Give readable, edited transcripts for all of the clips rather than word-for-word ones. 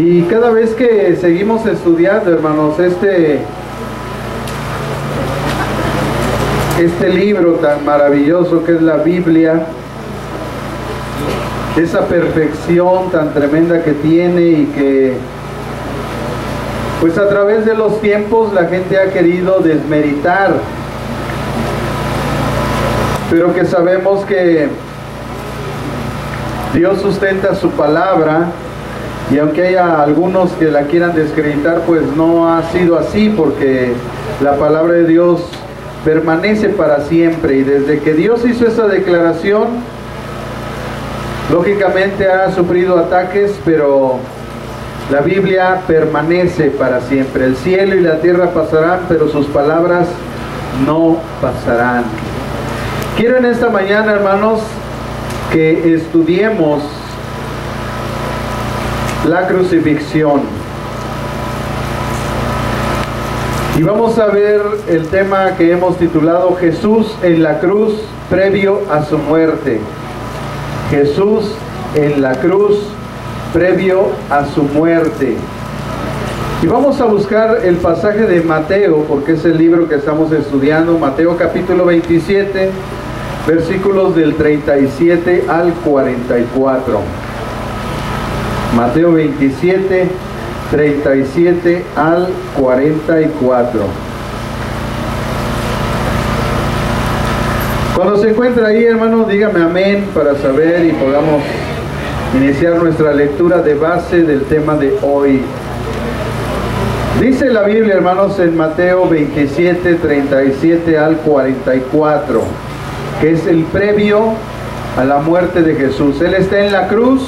Y cada vez que seguimos estudiando, hermanos, este libro tan maravilloso que es la Biblia, esa perfección tan tremenda que tiene y que pues a través de los tiempos la gente ha querido desmeritar, pero que sabemos que Dios sustenta su palabra, y aunque haya algunos que la quieran desacreditar, pues no ha sido así, porque la palabra de Dios permanece para siempre. Y desde que Dios hizo esa declaración, lógicamente ha sufrido ataques, pero la Biblia permanece para siempre. El cielo y la tierra pasarán, pero sus palabras no pasarán. Quiero en esta mañana, hermanos, que estudiemos la crucifixión. Y vamos a ver el tema que hemos titulado Jesús en la cruz previo a su muerte. Jesús en la cruz previo a su muerte. Y vamos a buscar el pasaje de Mateo, porque es el libro que estamos estudiando. Mateo capítulo 27, versículos del 37 al 44. Mateo 27, 37 al 44. Cuando se encuentra ahí, hermano, dígame amén para saber y podamos iniciar nuestra lectura de base del tema de hoy. Dice la Biblia, hermanos, en Mateo 27, 37 al 44, que es el previo a la muerte de Jesús. Él está en la cruz.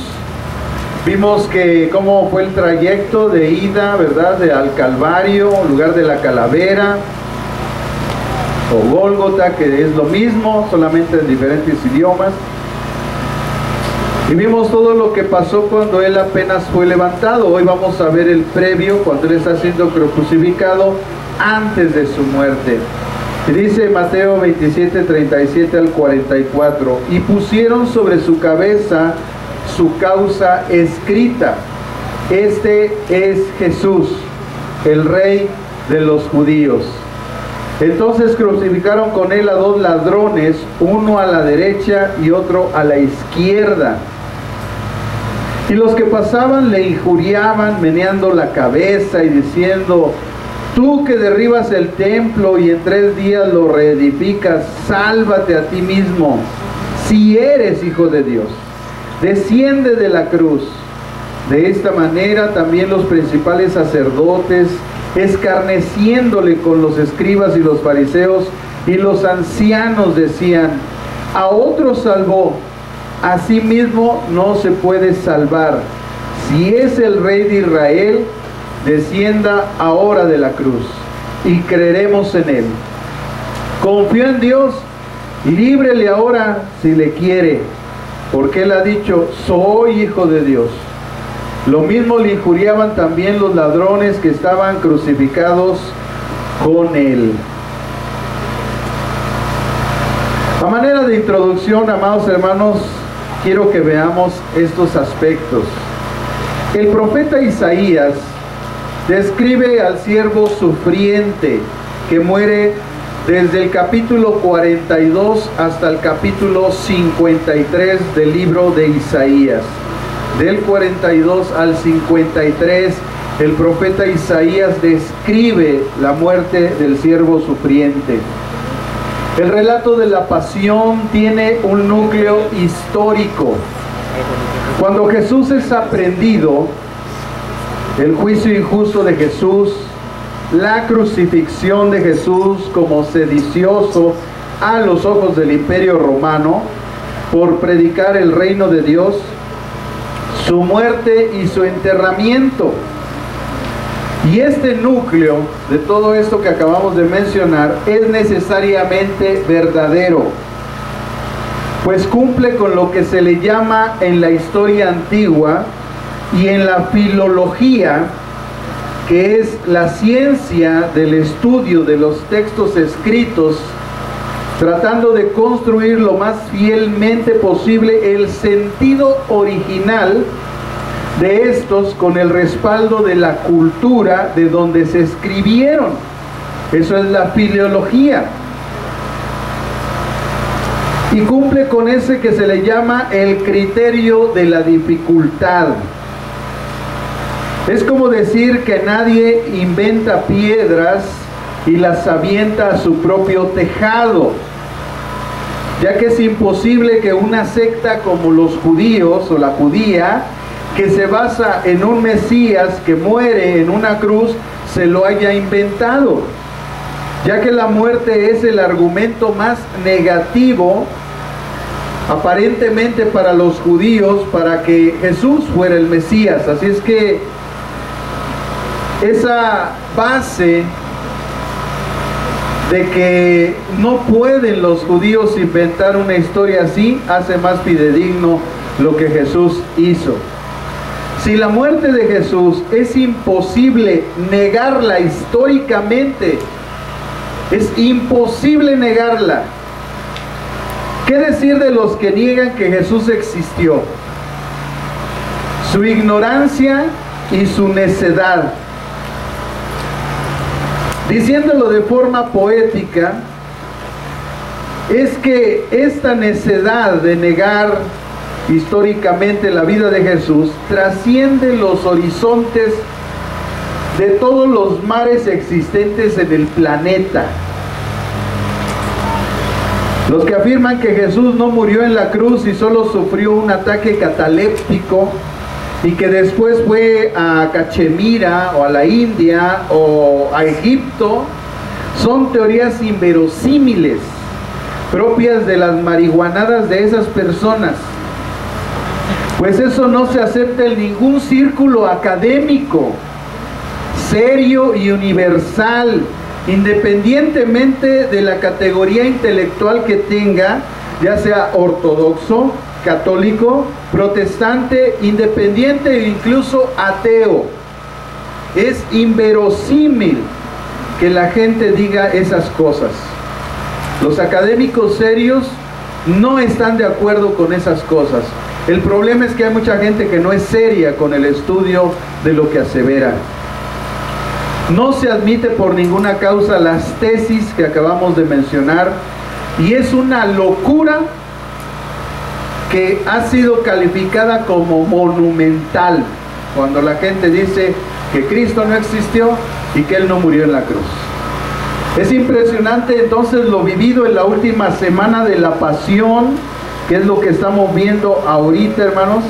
Vimos que cómo fue el trayecto de ida, ¿verdad?, al Calvario, lugar de la calavera, o Gólgota, que es lo mismo, solamente en diferentes idiomas. Y vimos todo lo que pasó cuando Él apenas fue levantado. Hoy vamos a ver el previo, cuando Él está siendo crucificado antes de su muerte. Y dice Mateo 27, 37 al 44, y pusieron sobre su cabeza su causa escrita: este es Jesús, el Rey de los judíos. Entonces crucificaron con él a dos ladrones, uno a la derecha y otro a la izquierda. Y los que pasaban le injuriaban, meneando la cabeza y diciendo: tú que derribas el templo y en 3 días lo reedificas, sálvate a ti mismo, si eres hijo de Dios. Desciende de la cruz. De esta manera también los principales sacerdotes, escarneciéndole con los escribas y los fariseos y los ancianos, decían: a otro salvó, a sí mismo no se puede salvar. Si es el Rey de Israel, descienda ahora de la cruz y creeremos en él. Confío en Dios y líbrele ahora si le quiere, porque él ha dicho: soy hijo de Dios. Lo mismo le injuriaban también los ladrones que estaban crucificados con él. A manera de introducción, amados hermanos, quiero que veamos estos aspectos. El profeta Isaías describe al siervo sufriente que muere desde el capítulo 42 hasta el capítulo 53 del libro de Isaías. Del 42 al 53, el profeta Isaías describe la muerte del siervo sufriente. El relato de la pasión tiene un núcleo histórico. Cuando Jesús es aprehendido, el juicio injusto de Jesús, la crucifixión de Jesús como sedicioso a los ojos del Imperio Romano por predicar el reino de Dios, su muerte y su enterramiento. Y este núcleo de todo esto que acabamos de mencionar es necesariamente verdadero, pues cumple con lo que se le llama en la historia antigua y en la filología, que es la ciencia del estudio de los textos escritos, tratando de construir lo más fielmente posible el sentido original de estos con el respaldo de la cultura de donde se escribieron. Eso es la filología. Y cumple con ese que se le llama el criterio de la dificultad. Es como decir que nadie inventa piedras y las avienta a su propio tejado, ya que es imposible que una secta como los judíos o la judía, que se basa en un Mesías que muere en una cruz, se lo haya inventado, ya que la muerte es el argumento más negativo aparentemente para los judíos para que Jesús fuera el Mesías. Así es que esa base de que no pueden los judíos inventar una historia así hace más fidedigno lo que Jesús hizo. Si la muerte de Jesús es imposible negarla históricamente, es imposible negarla, ¿qué decir de los que niegan que Jesús existió? Su ignorancia y su necedad. Diciéndolo de forma poética, es que esta necedad de negar históricamente la vida de Jesús trasciende los horizontes de todos los mares existentes en el planeta. Los que afirman que Jesús no murió en la cruz y solo sufrió un ataque cataléptico y que después fue a Cachemira o a la India o a Egipto, son teorías inverosímiles, propias de las marihuanadas de esas personas. Pues eso no se acepta en ningún círculo académico, serio y universal, independientemente de la categoría intelectual que tenga, ya sea ortodoxo, católico, protestante, independiente e incluso ateo. Es inverosímil que la gente diga esas cosas. Los académicos serios no están de acuerdo con esas cosas. El problema es que hay mucha gente que no es seria con el estudio de lo que asevera. No se admite por ninguna causa las tesis que acabamos de mencionar, y es una locura que ha sido calificada como monumental cuando la gente dice que Cristo no existió y que Él no murió en la cruz. Es impresionante entonces lo vivido en la última semana de la pasión, que es lo que estamos viendo ahorita, hermanos,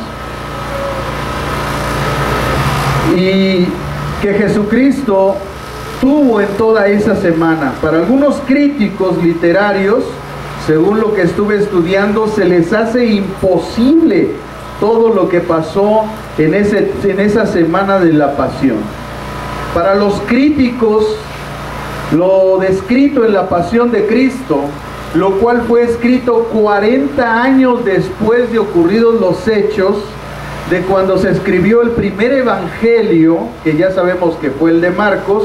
y que Jesucristo tuvo en toda esa semana. Para algunos críticos literarios, según lo que estuve estudiando, se les hace imposible todo lo que pasó en esa semana de la pasión. Para los críticos, lo descrito en la pasión de Cristo, lo cual fue escrito 40 años después de ocurridos los hechos, de cuando se escribió el primer evangelio, que ya sabemos que fue el de Marcos,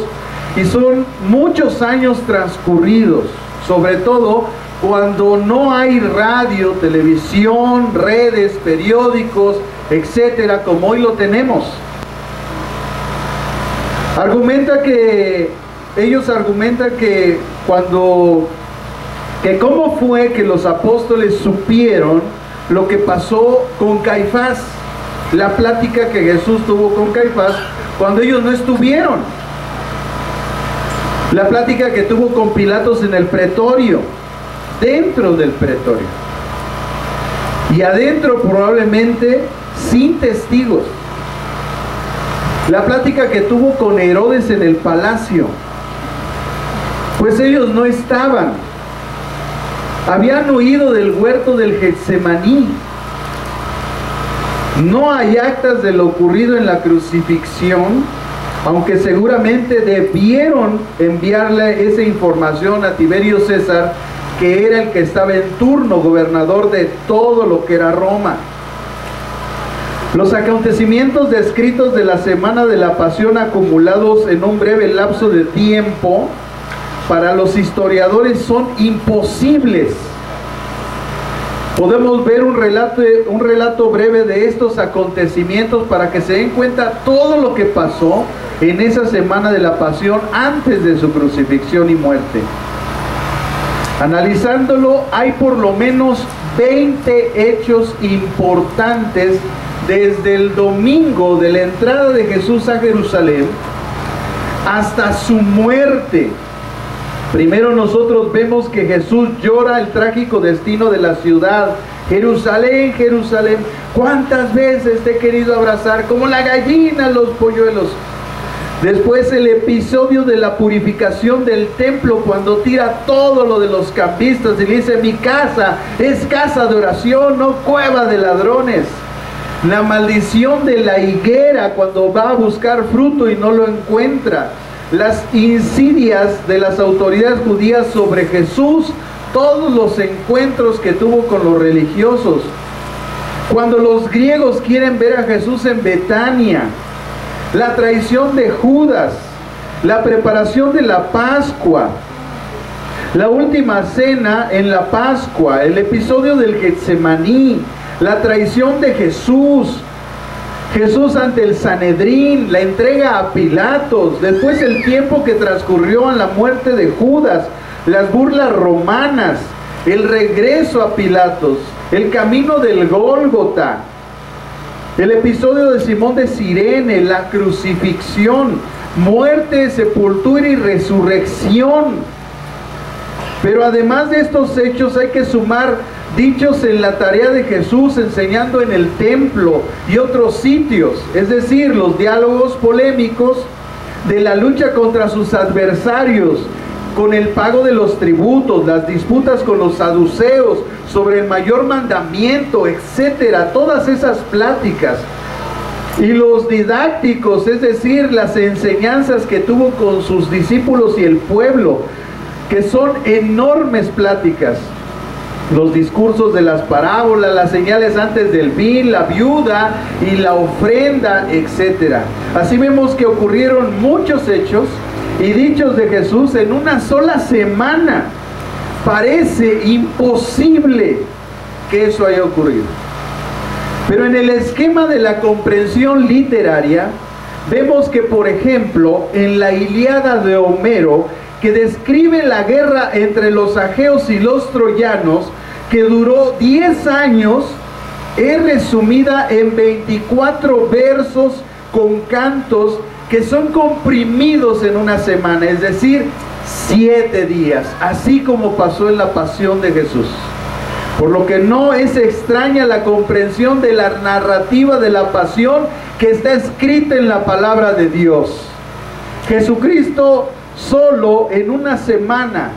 y son muchos años transcurridos, sobre todo cuando no hay radio, televisión, redes, periódicos, etcétera, como hoy lo tenemos. Ellos argumentan que cómo fue que los apóstoles supieron lo que pasó con Caifás, la plática que Jesús tuvo con Caifás cuando ellos no estuvieron, la plática que tuvo con Pilatos en el pretorio, dentro del pretorio, y adentro probablemente sin testigos, la plática que tuvo con Herodes en el palacio, pues ellos no estaban, habían huido del huerto del Getsemaní. No hay actas de lo ocurrido en la crucifixión, aunque seguramente debieron enviarle esa información a Tiberio César, que era el que estaba en turno, gobernador de todo lo que era Roma. Los acontecimientos descritos de la semana de la pasión, acumulados en un breve lapso de tiempo, para los historiadores son imposibles. Podemos ver un relato breve de estos acontecimientos para que se den cuenta todo lo que pasó en esa semana de la pasión antes de su crucifixión y muerte. Analizándolo, hay por lo menos 20 hechos importantes desde el domingo de la entrada de Jesús a Jerusalén hasta su muerte. Primero nosotros vemos que Jesús llora el trágico destino de la ciudad. Jerusalén, Jerusalén, ¿cuántas veces te he querido abrazar como la gallina los polluelos? Después el episodio de la purificación del templo, cuando tira todo lo de los campistas y dice: mi casa es casa de oración, no cueva de ladrones. La maldición de la higuera, cuando va a buscar fruto y no lo encuentra. Las insidias de las autoridades judías sobre Jesús, todos los encuentros que tuvo con los religiosos. Cuando los griegos quieren ver a Jesús en Betania, la traición de Judas, la preparación de la Pascua, la última cena en la Pascua, el episodio del Getsemaní, la traición de Jesús, Jesús ante el Sanedrín, la entrega a Pilatos, después el tiempo que transcurrió en la muerte de Judas, las burlas romanas, el regreso a Pilatos, el camino del Gólgota, el episodio de Simón de Cirene, la crucifixión, muerte, sepultura y resurrección. Pero además de estos hechos hay que sumar dichos en la tarea de Jesús enseñando en el templo y otros sitios, es decir, los diálogos polémicos de la lucha contra sus adversarios, con el pago de los tributos, las disputas con los saduceos sobre el mayor mandamiento, etcétera, todas esas pláticas. Y los didácticos, es decir, las enseñanzas que tuvo con sus discípulos y el pueblo, que son enormes pláticas. Los discursos de las parábolas, las señales antes del fin, la viuda y la ofrenda, etcétera. Así vemos que ocurrieron muchos hechos y dichos de Jesús en una sola semana. Parece imposible que eso haya ocurrido. Pero en el esquema de la comprensión literaria, vemos que, por ejemplo, en la Ilíada de Homero, que describe la guerra entre los aqueos y los troyanos, que duró 10 años, es resumida en 24 versos con cantos que son comprimidos en una semana, es decir, 7 días, así como pasó en la pasión de Jesús. Por lo que no es extraña la comprensión de la narrativa de la pasión que está escrita en la palabra de Dios. Jesucristo solo en una semana,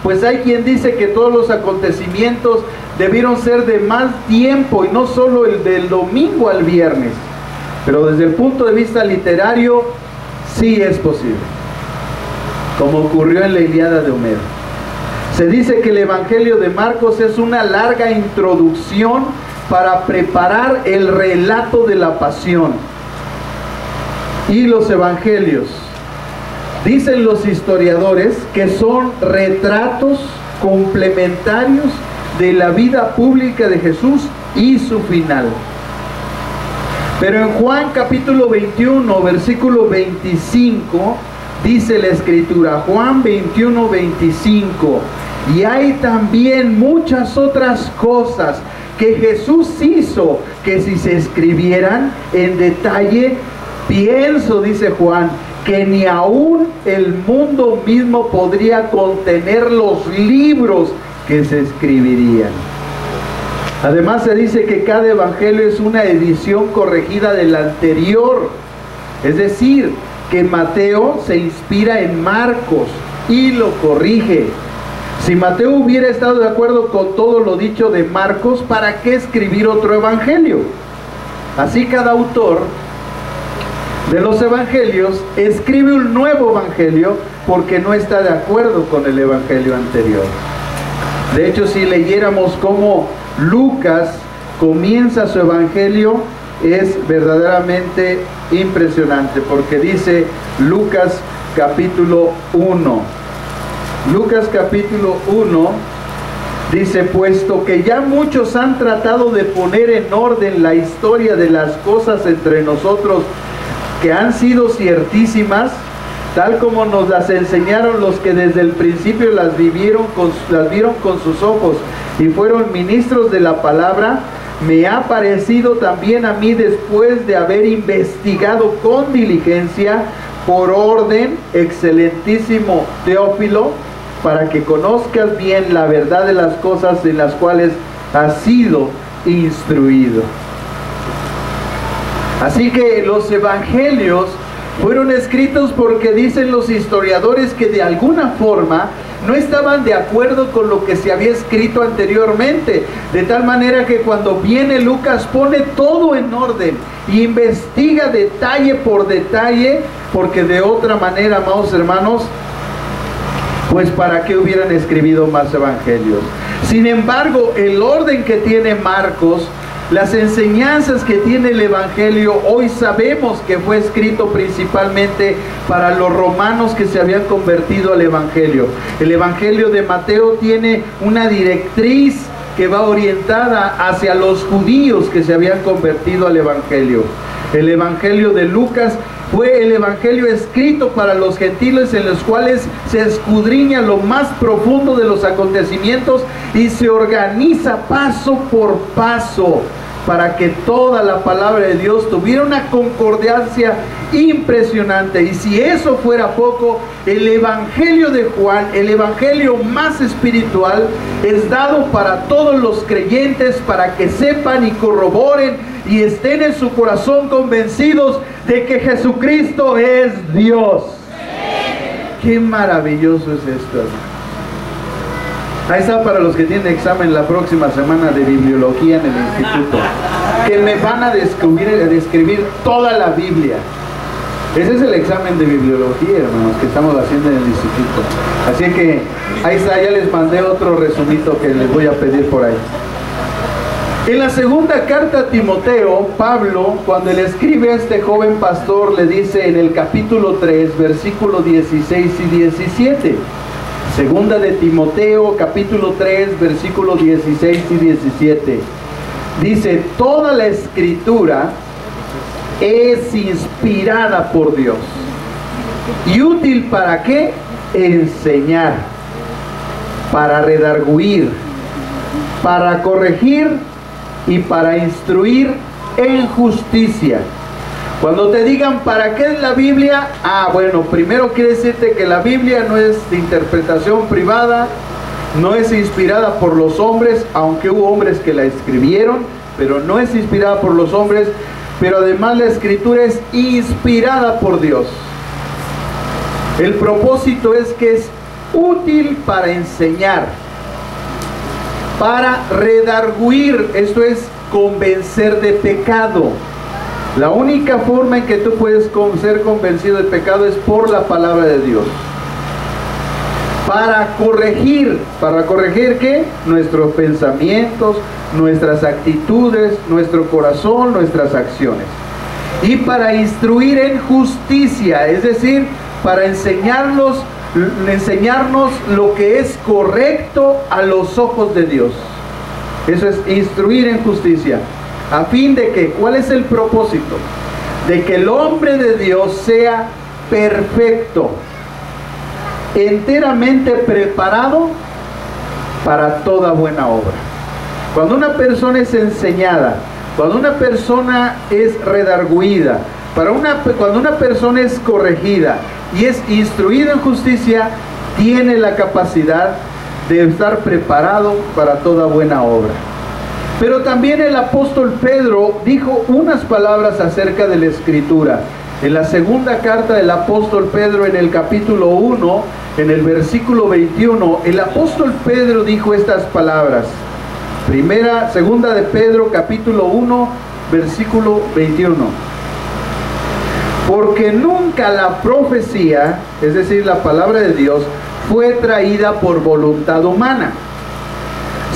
pues hay quien dice que todos los acontecimientos debieron ser de más tiempo y no solo el del domingo al viernes, pero desde el punto de vista literario sí es posible, como ocurrió en la Ilíada de Homero. Se dice que el Evangelio de Marcos es una larga introducción para preparar el relato de la pasión. Y los evangelios, dicen los historiadores, que son retratos complementarios de la vida pública de Jesús y su final. Pero en Juan capítulo 21, versículo 25, dice la Escritura, Juan 21, 25, y hay también muchas otras cosas que Jesús hizo, que si se escribieran en detalle, pienso, dice Juan, que ni aún el mundo mismo podría contener los libros que se escribirían. Además se dice que cada evangelio es una edición corregida del anterior, es decir, que Mateo se inspira en Marcos y lo corrige. Si Mateo hubiera estado de acuerdo con todo lo dicho de Marcos, ¿para qué escribir otro evangelio? Así cada autor de los evangelios escribe un nuevo evangelio porque no está de acuerdo con el evangelio anterior. De hecho, si leyéramos cómo Lucas comienza su evangelio, es verdaderamente impresionante, porque dice Lucas capítulo 1. Lucas capítulo 1 Dice, puesto que ya muchos han tratado de poner en orden la historia de las cosas entre nosotros, que han sido ciertísimas, tal como nos las enseñaron los que desde el principio las vieron con sus ojos y fueron ministros de la palabra, me ha parecido también a mí, después de haber investigado con diligencia, por orden, excelentísimo Teófilo, para que conozcas bien la verdad de las cosas en las cuales has sido instruido. Así que los evangelios fueron escritos porque dicen los historiadores que de alguna forma no estaban de acuerdo con lo que se había escrito anteriormente, de tal manera que cuando viene Lucas pone todo en orden y investiga detalle por detalle, porque de otra manera, amados hermanos, pues para qué hubieran escribido más evangelios. Sin embargo, el orden que tiene Marcos, las enseñanzas que tiene el evangelio, hoy sabemos que fue escrito principalmente para los romanos que se habían convertido al evangelio. El evangelio de Mateo tiene una directriz que va orientada hacia los judíos que se habían convertido al evangelio. El evangelio de Lucas fue el evangelio escrito para los gentiles, en los cuales se escudriña lo más profundo de los acontecimientos y se organiza paso por paso para que toda la palabra de Dios tuviera una concordancia impresionante. Y si eso fuera poco, el evangelio de Juan, el evangelio más espiritual, es dado para todos los creyentes, para que sepan y corroboren y estén en su corazón convencidos de que Jesucristo es Dios. Qué maravilloso es esto, hermano. Ahí está para los que tienen examen la próxima semana de bibliología en el instituto, que me van a describir toda la Biblia. Ese es el examen de bibliología, hermanos, que estamos haciendo en el instituto. Así que ahí está, ya les mandé otro resumito que les voy a pedir por ahí. En la segunda carta a Timoteo, Pablo, cuando le escribe a este joven pastor, le dice en el capítulo 3, versículos 16 y 17. Segunda de Timoteo, capítulo 3, versículos 16 y 17. Dice, toda la escritura es inspirada por Dios. ¿Y útil para qué? Enseñar, para redarguir, para corregir y para instruir en justicia. Cuando te digan ¿para qué es la Biblia? Bueno, primero quiere decirte que la Biblia no es de interpretación privada, no es inspirada por los hombres, aunque hubo hombres que la escribieron, pero no es inspirada por los hombres, pero además la escritura es inspirada por Dios. El propósito es que es útil para enseñar, para redarguir, esto es convencer de pecado. La única forma en que tú puedes ser convencido de pecado es por la palabra de Dios. Para corregir ¿qué? Nuestros pensamientos, nuestras actitudes, nuestro corazón, nuestras acciones. Y para instruir en justicia, es decir, para enseñarnos lo que es correcto a los ojos de Dios. Eso es instruir en justicia. A fin de que, ¿cuál es el propósito? De que el hombre de Dios sea perfecto, enteramente preparado para toda buena obra. Cuando una persona es enseñada, cuando una persona es redarguida, cuando una persona es corregida y es instruida en justicia, tiene la capacidad de estar preparado para toda buena obra. Pero también el apóstol Pedro dijo unas palabras acerca de la escritura. En la segunda carta del apóstol Pedro, en el capítulo 1, en el versículo 21, el apóstol Pedro dijo estas palabras. Segunda de Pedro, capítulo 1, versículo 21. Porque nunca la profecía, es decir, la palabra de Dios, fue traída por voluntad humana,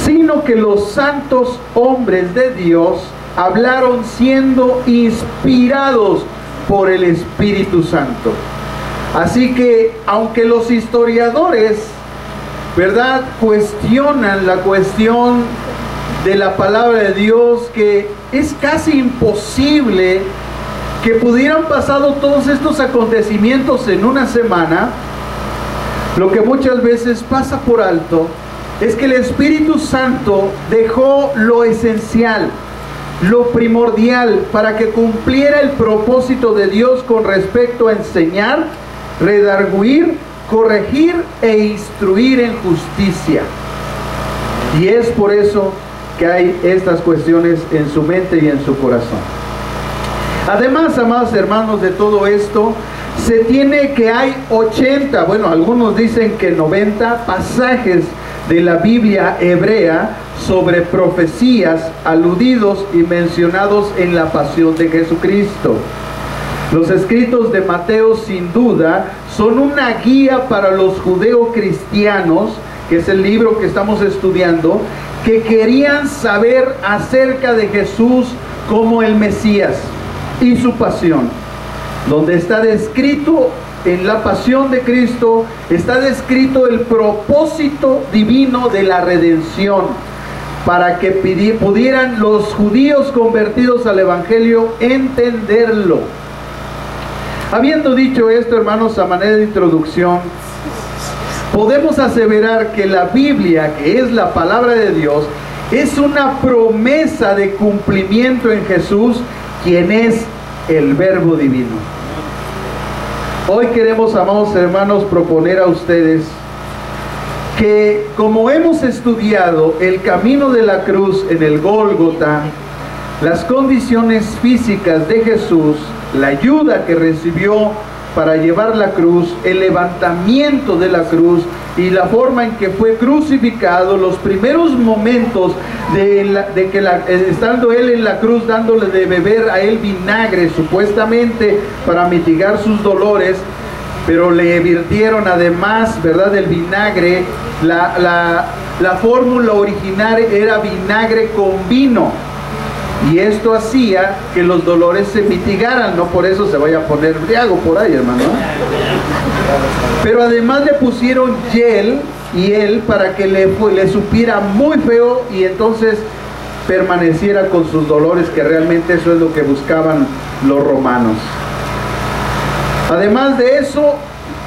sino que los santos hombres de Dios hablaron siendo inspirados por el Espíritu Santo. Así que, aunque los historiadores ¿verdad?, cuestionan la cuestión de la palabra de Dios, que es casi imposible que pudieran pasar todos estos acontecimientos en una semana. Lo que muchas veces pasa por alto es que el Espíritu Santo dejó lo esencial, lo primordial, para que cumpliera el propósito de Dios con respecto a enseñar, redarguir, corregir e instruir en justicia. Y es por eso que hay estas cuestiones en su mente y en su corazón. Además, amados hermanos, de todo esto, se tiene que hay 80, bueno, algunos dicen que 90 pasajes de la Biblia hebrea sobre profecías aludidos y mencionados en la pasión de Jesucristo. Los escritos de Mateo, sin duda, son una guía para los judeocristianos, que es el libro que estamos estudiando, que querían saber acerca de Jesús como el Mesías y su pasión. Donde está descrito en la pasión de Cristo, está descrito el propósito divino de la redención, para que pudieran los judíos convertidos al Evangelio entenderlo. Habiendo dicho esto, hermanos, a manera de introducción, podemos aseverar que la Biblia, que es la palabra de Dios, es una promesa de cumplimiento en Jesús, quien es el Verbo divino. Hoy queremos, amados hermanos, proponer a ustedes que, como hemos estudiado el camino de la cruz en el Gólgota, las condiciones físicas de Jesús, la ayuda que recibió para llevar la cruz, el levantamiento de la cruz y la forma en que fue crucificado, los primeros momentos estando él en la cruz, dándole de beber a él vinagre, supuestamente para mitigar sus dolores, pero le virtieron además, ¿verdad?, del vinagre. La fórmula original era vinagre con vino, y esto hacía que los dolores se mitigaran. No por eso se vaya a poner briago por ahí, hermano. Pero además le pusieron hiel para que le supiera muy feo y entonces permaneciera con sus dolores, que realmente eso es lo que buscaban los romanos. Además de eso,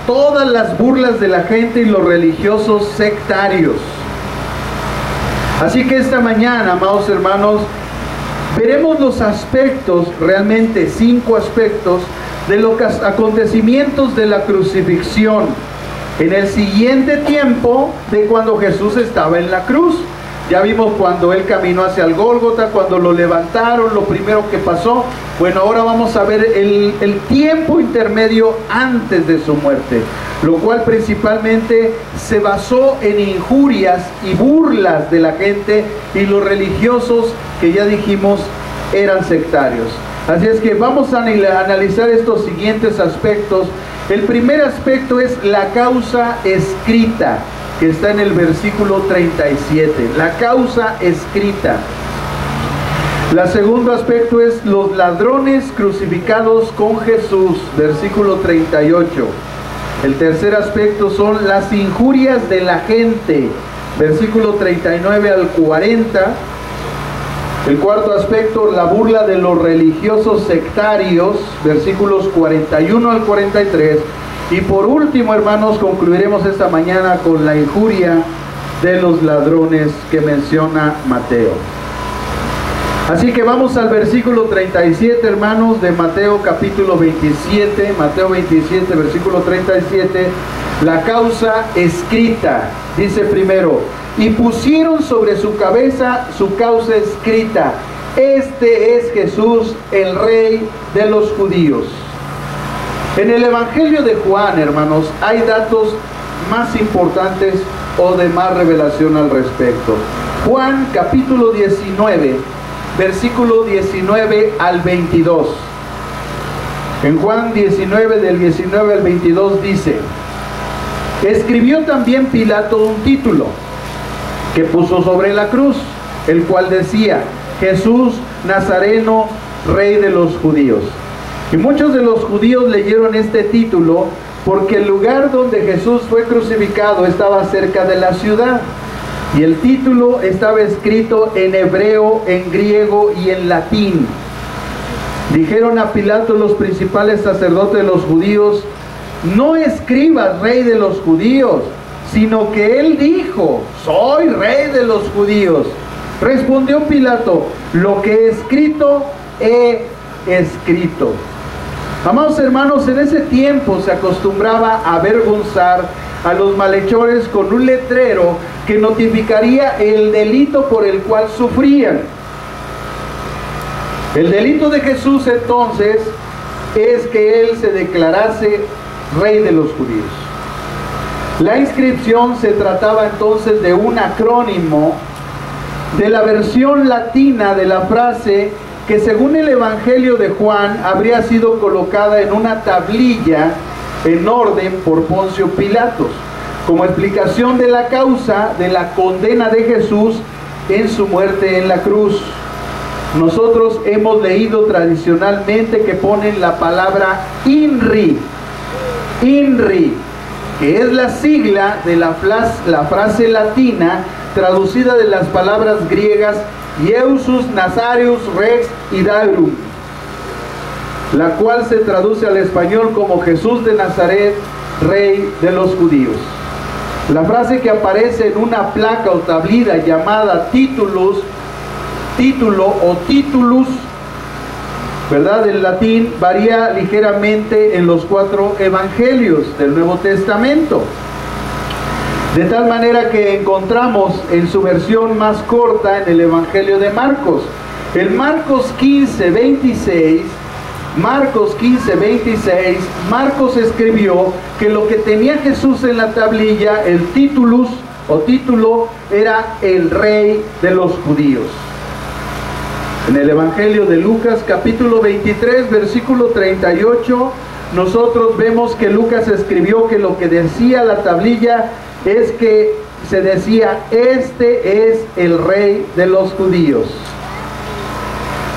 todas las burlas de la gente y los religiosos sectarios. Así que esta mañana, amados hermanos, veremos los aspectos, realmente 5 aspectos, de los acontecimientos de la crucifixión en el siguiente tiempo de cuando Jesús estaba en la cruz. Ya vimos cuando él caminó hacia el Gólgota, cuando lo levantaron, lo primero que pasó. Bueno, ahora vamos a ver el tiempo intermedio antes de su muerte, lo cual principalmente se basó en injurias y burlas de la gente y los religiosos, que ya dijimos eran sectarios. Así es que vamos a analizar estos siguientes aspectos. El primer aspecto es la causa escrita, que está en el versículo 37. La causa escrita. El segundo aspecto es los ladrones crucificados con Jesús, versículo 38. El tercer aspecto son las injurias de la gente, versículo 39 al 40. El cuarto aspecto, la burla de los religiosos sectarios, versículos 41 al 43. Y por último, hermanos, concluiremos esta mañana con la injuria de los ladrones que menciona Mateo. Así que vamos al versículo 37, hermanos, de Mateo capítulo 27, Mateo 27, versículo 37, la causa escrita. Dice primero: y pusieron sobre su cabeza su causa escrita: este es Jesús, el Rey de los judíos. En el Evangelio de Juan, hermanos, hay datos más importantes o de más revelación al respecto. Juan capítulo 19, versículo 19 al 22. En Juan 19, del 19 al 22 dice: escribió también Pilato un título que puso sobre la cruz, el cual decía: Jesús Nazareno, Rey de los judíos. Y muchos de los judíos leyeron este título porque el lugar donde Jesús fue crucificado estaba cerca de la ciudad, y el título estaba escrito en hebreo, en griego y en latín. Dijeron a Pilato los principales sacerdotes de los judíos: no escribas rey de los judíos, sino que él dijo: soy rey de los judíos. Respondió Pilato: lo que he escrito, he escrito. Amados hermanos, en ese tiempo se acostumbraba a avergonzar a los malhechores con un letrero que notificaría el delito por el cual sufrían. El delito de Jesús entonces es que él se declarase rey de los judíos. La inscripción se trataba entonces de un acrónimo de la versión latina de la frase que, según el Evangelio de Juan, habría sido colocada en una tablilla en orden por Poncio Pilatos, como explicación de la causa de la condena de Jesús en su muerte en la cruz. Nosotros hemos leído tradicionalmente que ponen la palabra INRI, que es la sigla de la frase latina traducida de las palabras griegas Iesus, Nazarius, Rex y Daurum, la cual se traduce al español como Jesús de Nazaret, Rey de los judíos. La frase que aparece en una placa o tablilla llamada título o titulus, ¿verdad?, en latín, varía ligeramente en los 4 evangelios del Nuevo Testamento. De tal manera que encontramos en su versión más corta en el Evangelio de Marcos. En Marcos 15:26, Marcos escribió que lo que tenía Jesús en la tablilla, el titulus o título, era el Rey de los judíos. En el Evangelio de Lucas, capítulo 23, versículo 38, nosotros vemos que Lucas escribió que lo que decía la tablilla es que se decía: este es el Rey de los judíos.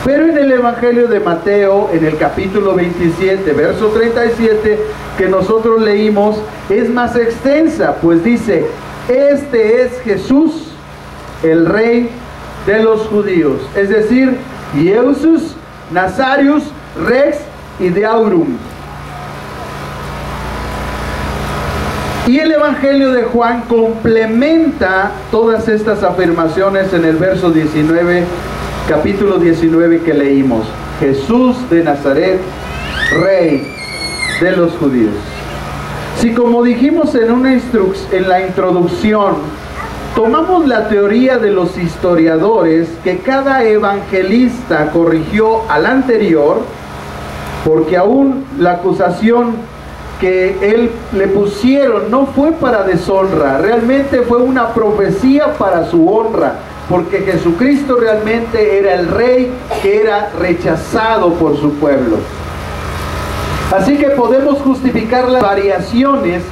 Pero en el Evangelio de Mateo, en el capítulo 27, verso 37, que nosotros leímos, es más extensa, pues dice: este es Jesús, el Rey de los judíos. Es decir, Iesus, Nazarius, Rex y Daurum. Y el Evangelio de Juan complementa todas estas afirmaciones en el verso 19, capítulo 19 que leímos: Jesús de Nazaret, Rey de los judíos. Si, como dijimos en la introducción, tomamos la teoría de los historiadores que cada evangelista corrigió al anterior, porque aún la acusación que él le pusieron no fue para deshonra, realmente fue una profecía para su honra, porque Jesucristo realmente era el rey que era rechazado por su pueblo. Así que podemos justificar las variaciones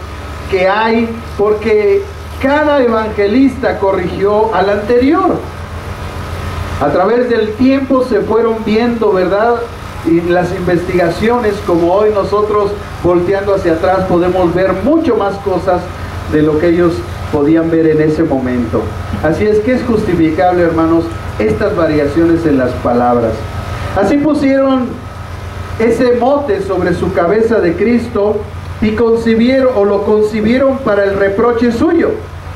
que hay, porque cada evangelista corrigió al anterior. A través del tiempo se fueron viendo, ¿verdad?, y las investigaciones, como hoy nosotros, volteando hacia atrás, podemos ver mucho más cosas de lo que ellos podían ver en ese momento. Así es que es justificable, hermanos, estas variaciones en las palabras. Así pusieron ese mote sobre su cabeza de Cristo y lo concibieron para el reproche suyo,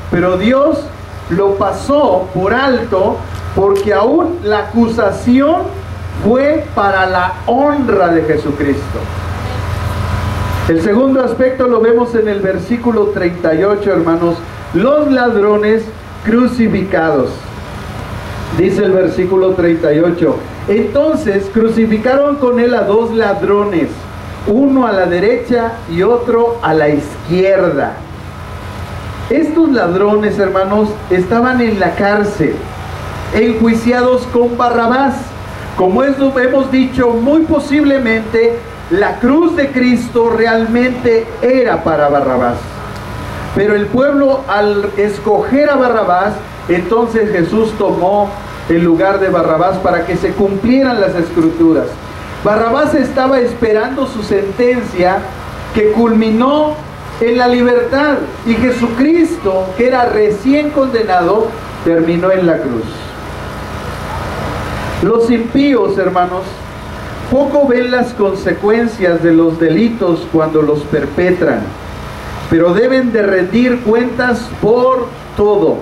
pero Dios lo pasó por alto, porque aún la acusación fue para la honra de Jesucristo. El segundo aspecto lo vemos en el versículo 38, hermanos: los ladrones crucificados. Dice el versículo 38: entonces crucificaron con él a 2 ladrones, uno a la derecha y otro a la izquierda. Estos ladrones, hermanos, estaban en la cárcel, enjuiciados con Barrabás. Como hemos dicho, muy posiblemente la cruz de Cristo realmente era para Barrabás. Pero el pueblo, al escoger a Barrabás, entonces Jesús tomó el lugar de Barrabás para que se cumplieran las escrituras. Barrabás estaba esperando su sentencia que culminó en la libertad. Y Jesucristo, que era recién condenado, terminó en la cruz. Los impíos, hermanos, poco ven las consecuencias de los delitos cuando los perpetran, pero deben de rendir cuentas por todo.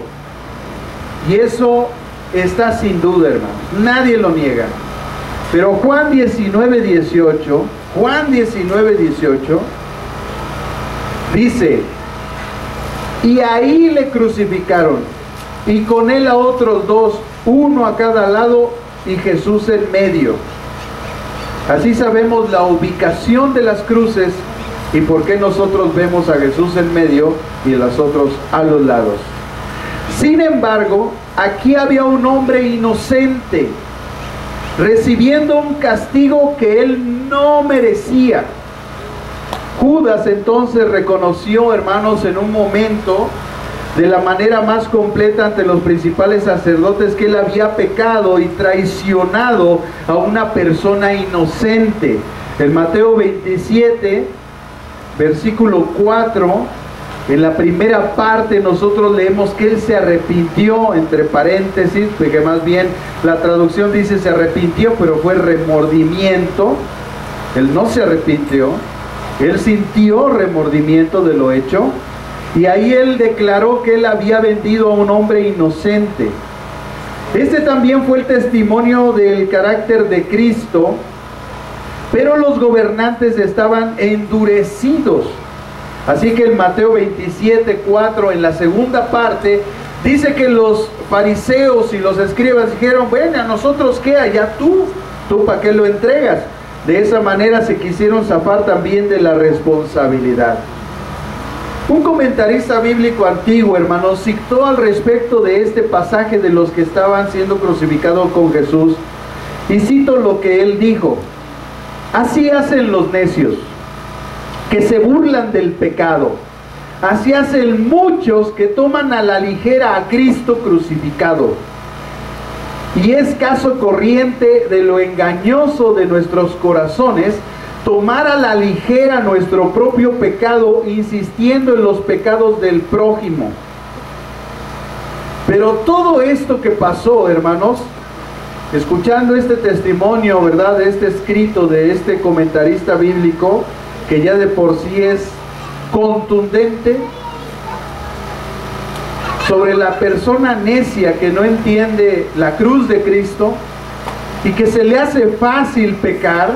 Y eso está sin duda, hermanos, nadie lo niega. Pero Juan 19:18 dice: y ahí le crucificaron, y con él a otros dos, uno a cada lado, y Jesús en medio. Así sabemos la ubicación de las cruces y por qué nosotros vemos a Jesús en medio y los otros a los lados. Sin embargo, aquí había un hombre inocente, recibiendo un castigo que él no merecía. Judas entonces reconoció, hermanos, en un momento, de la manera más completa ante los principales sacerdotes, que él había pecado y traicionado a una persona inocente. En Mateo 27, versículo 4, en la primera parte nosotros leemos que él se arrepintió, entre paréntesis, porque más bien la traducción dice se arrepintió, pero fue remordimiento. Él no se arrepintió, él sintió remordimiento de lo hecho. Y ahí él declaró que él había vendido a un hombre inocente. Este también fue el testimonio del carácter de Cristo, pero los gobernantes estaban endurecidos. Así que en Mateo 27:4, en la segunda parte, dice que los fariseos y los escribas dijeron: bueno, ¿a nosotros qué? Allá tú para qué lo entregas. De esa manera se quisieron zafar también de la responsabilidad. Un comentarista bíblico antiguo, hermanos, citó al respecto de este pasaje de los que estaban siendo crucificados con Jesús, y cito lo que él dijo: así hacen los necios, que se burlan del pecado. Así hacen muchos que toman a la ligera a Cristo crucificado. Y es caso corriente de lo engañoso de nuestros corazones tomar a la ligera nuestro propio pecado, insistiendo en los pecados del prójimo. Pero todo esto que pasó, hermanos, escuchando este testimonio, ¿verdad?, de este escrito de este comentarista bíblico, que ya de por sí es contundente, sobre la persona necia que no entiende la cruz de Cristo y que se le hace fácil pecar,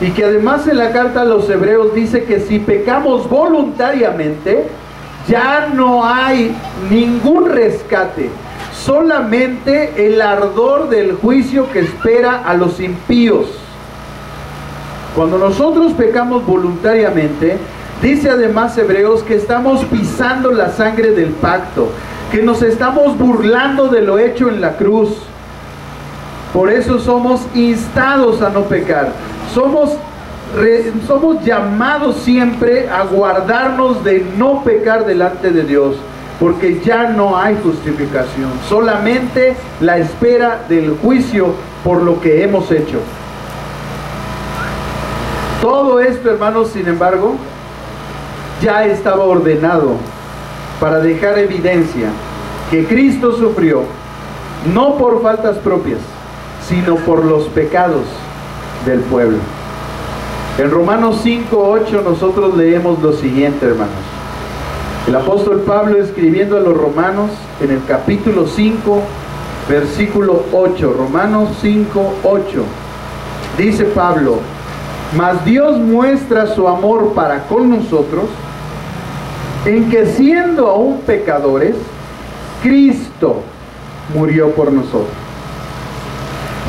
y que además en la carta a los Hebreos dice que si pecamos voluntariamente, ya no hay ningún rescate, solamente el ardor del juicio que espera a los impíos. Cuando nosotros pecamos voluntariamente, dice además Hebreos que estamos pisando la sangre del pacto, que nos estamos burlando de lo hecho en la cruz. Por eso somos instados a no pecar. Somos llamados siempre a guardarnos de no pecar delante de Dios, porque ya no hay justificación, solamente la espera del juicio por lo que hemos hecho. Todo esto, hermanos, sin embargo, ya estaba ordenado para dejar evidencia que Cristo sufrió no por faltas propias, sino por los pecados del pueblo. En Romanos 5:8 nosotros leemos lo siguiente, hermanos. El apóstol Pablo, escribiendo a los romanos, en el capítulo 5, versículo 8, Romanos 5:8, dice Pablo: mas Dios muestra su amor para con nosotros, en que siendo aún pecadores, Cristo murió por nosotros.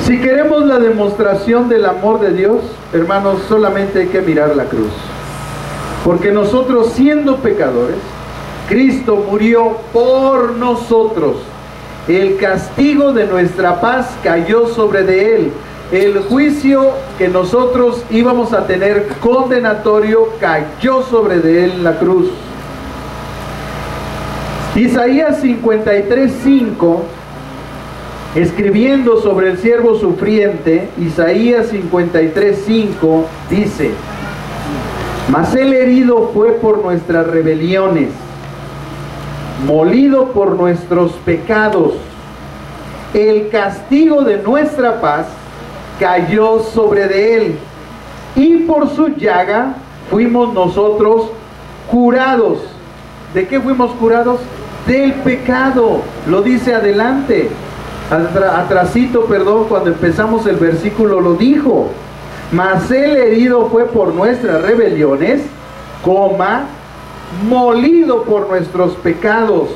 Si queremos la demostración del amor de Dios, hermanos, solamente hay que mirar la cruz. Porque nosotros, siendo pecadores, Cristo murió por nosotros. El castigo de nuestra paz cayó sobre de Él. El juicio que nosotros íbamos a tener condenatorio cayó sobre de Él en la cruz. Isaías 53:5, escribiendo sobre el siervo sufriente, Isaías 53:5 dice: Mas Él herido fue por nuestras rebeliones, molido por nuestros pecados. El castigo de nuestra paz cayó sobre de Él, y por su llaga fuimos nosotros curados. ¿De qué fuimos curados? Del pecado. Lo dice adelante, atrasito, perdón, cuando empezamos el versículo lo dijo. Mas Él herido fue por nuestras rebeliones, molido por nuestros pecados.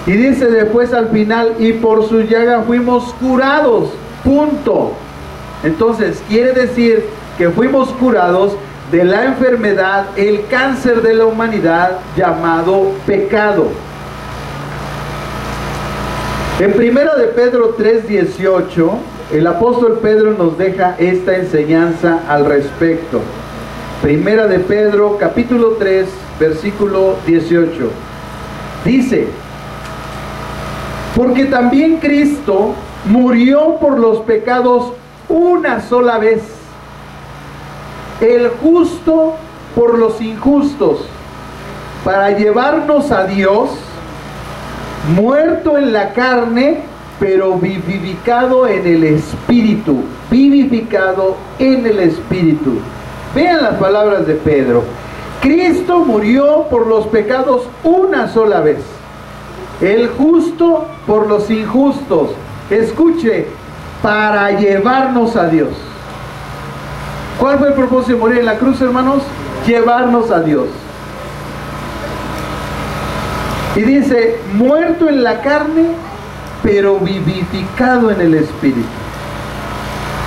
Y dice después al final, y por su llaga fuimos curados, punto. Entonces quiere decir que fuimos curados de la enfermedad, el cáncer de la humanidad llamado pecado. En 1 de Pedro 3:18, el apóstol Pedro nos deja esta enseñanza al respecto. 1 de Pedro capítulo 3 versículo 18 dice: porque también Cristo murió por los pecados una sola vez, el justo por los injustos, para llevarnos a Dios, muerto en la carne, pero vivificado en el Espíritu. Vivificado en el Espíritu. Vean las palabras de Pedro. Cristo murió por los pecados una sola vez, el justo por los injustos. Escuche, para llevarnos a Dios. ¿Cuál fue el propósito de morir en la cruz, hermanos? Llevarnos a Dios. Y dice, muerto en la carne, pero vivificado en el Espíritu.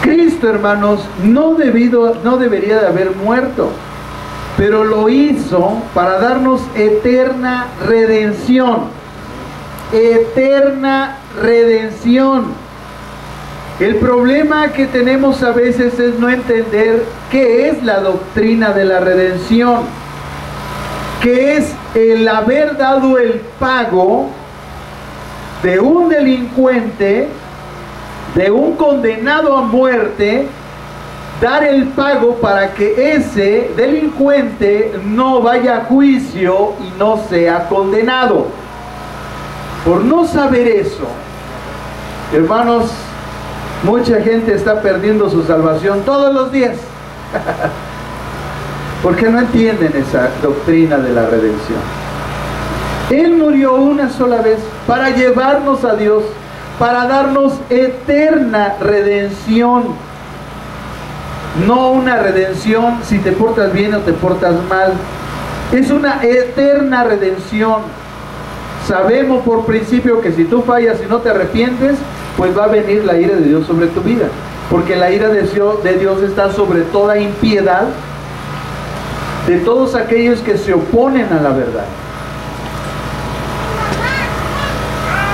Cristo, hermanos, no debería de haber muerto, pero lo hizo para darnos eterna redención. Eterna redención. El problema que tenemos a veces es no entender qué es la doctrina de la redención, que es el haber dado el pago de un delincuente, de un condenado a muerte, dar el pago para que ese delincuente no vaya a juicio y no sea condenado. Por no saber eso, hermanos, mucha gente está perdiendo su salvación todos los días porque no entienden esa doctrina de la redención. Él murió una sola vez para llevarnos a Dios, para darnos eterna redención. No una redención si te portas bien o te portas mal. Es una eterna redención. Sabemos por principio que si tú fallas y no te arrepientes, pues va a venir la ira de Dios sobre tu vida. Porque la ira de Dios está sobre toda impiedad de todos aquellos que se oponen a la verdad.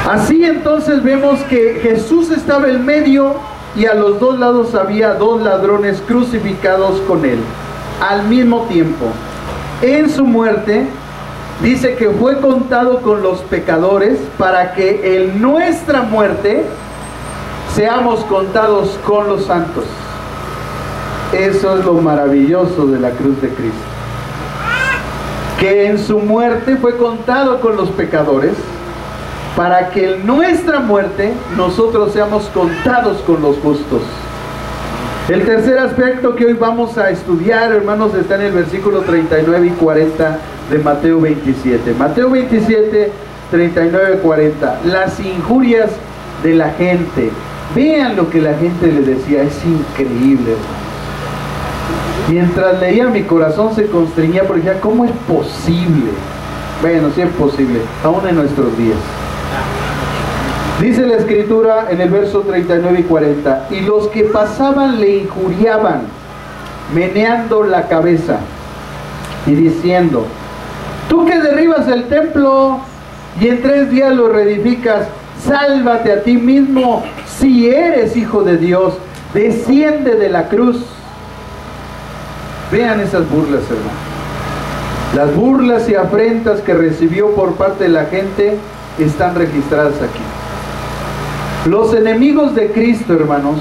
Así entonces vemos que Jesús estaba en medio y a los dos lados había dos ladrones crucificados con él al mismo tiempo. En su muerte dice que fue contado con los pecadores para que en nuestra muerte seamos contados con los santos. Eso es lo maravilloso de la cruz de Cristo, que en su muerte fue contado con los pecadores para que en nuestra muerte nosotros seamos contados con los justos. El tercer aspecto que hoy vamos a estudiar, hermanos, está en el versículo 39 y 40 de Mateo 27. Mateo 27, 39 y 40. Las injurias de la gente. Vean lo que la gente le decía, es increíble, hermanos. Mientras leía, mi corazón se constreñía porque decía, ¿cómo es posible? Bueno, sí es posible, aún en nuestros días. Dice la Escritura en el verso 39 y 40, y los que pasaban le injuriaban, meneando la cabeza y diciendo, tú que derribas el templo y en 3 días lo reedificas, sálvate a ti mismo, si eres hijo de Dios, desciende de la cruz. Vean esas burlas, hermano. Las burlas y afrentas que recibió por parte de la gente están registradas aquí. Los enemigos de Cristo, hermanos,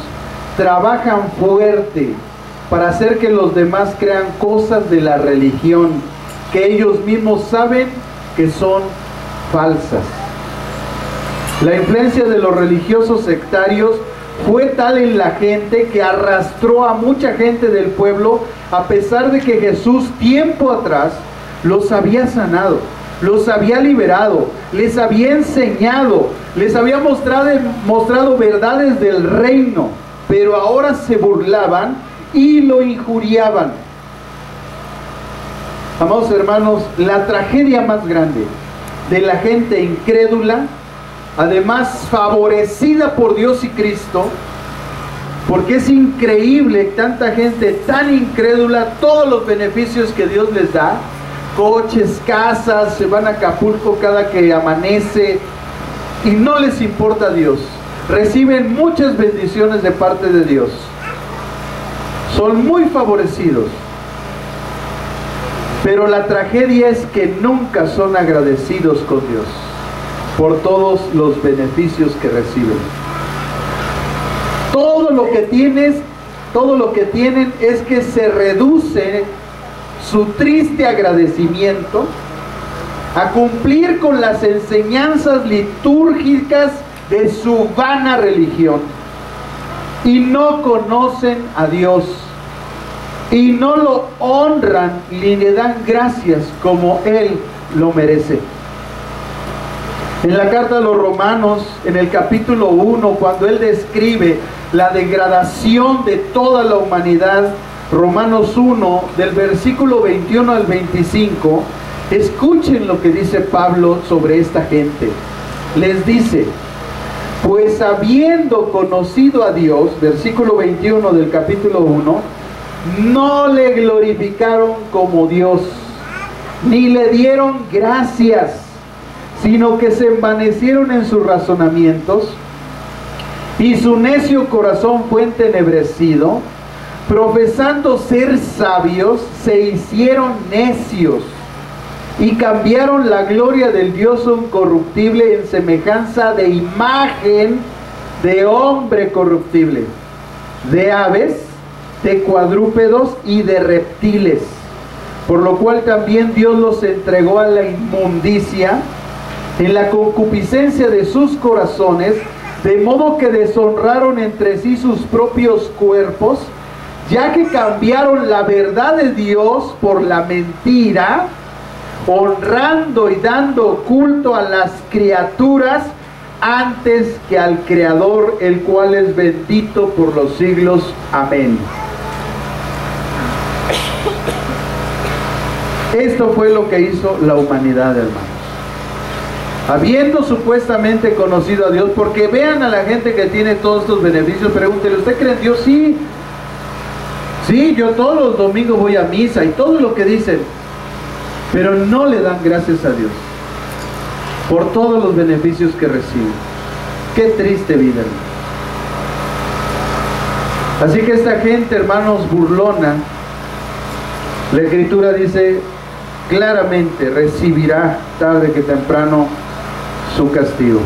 trabajan fuerte para hacer que los demás crean cosas de la religión que ellos mismos saben que son falsas. La influencia de los religiosos sectarios fue tal en la gente que arrastró a mucha gente del pueblo, a pesar de que Jesús tiempo atrás los había sanado, los había liberado, les había enseñado, les había mostrado verdades del reino, pero ahora se burlaban y lo injuriaban. Amados hermanos, la tragedia más grande de la gente incrédula, además favorecida por Dios y Cristo, porque es increíble tanta gente tan incrédula, todos los beneficios que Dios les da, coches, casas, se van a Acapulco cada que amanece y no les importa a Dios, reciben muchas bendiciones de parte de Dios, son muy favorecidos, pero la tragedia es que nunca son agradecidos con Dios por todos los beneficios que reciben. Todo lo que tienen es que se reduce su triste agradecimiento a cumplir con las enseñanzas litúrgicas de su vana religión, y no conocen a Dios, y no lo honran ni le dan gracias como Él lo merece. En la carta a los Romanos, en el capítulo 1, cuando él describe la degradación de toda la humanidad, Romanos 1, del versículo 21 al 25, escuchen lo que dice Pablo sobre esta gente. Les dice: pues habiendo conocido a Dios, versículo 21 del capítulo 1, no le glorificaron como Dios, ni le dieron gracias, sino que se envanecieron en sus razonamientos, y su necio corazón fue entenebrecido. Profesando ser sabios, se hicieron necios, y cambiaron la gloria del Dios incorruptible en semejanza de imagen de hombre corruptible, de aves, de cuadrúpedos y de reptiles, por lo cual también Dios los entregó a la inmundicia en la concupiscencia de sus corazones, de modo que deshonraron entre sí sus propios cuerpos, ya que cambiaron la verdad de Dios por la mentira, honrando y dando culto a las criaturas antes que al Creador, el cual es bendito por los siglos. Amén. Esto fue lo que hizo la humanidad, hermanos. Habiendo supuestamente conocido a Dios, porque vean a la gente que tiene todos estos beneficios, pregúntele: ¿usted cree en Dios? Sí. Sí, yo todos los domingos voy a misa y todo lo que dicen, pero no le dan gracias a Dios por todos los beneficios que reciben. Qué triste vida, hermano. Así que esta gente, hermanos, burlona, la Escritura dice claramente: recibirá tarde que temprano su castigo.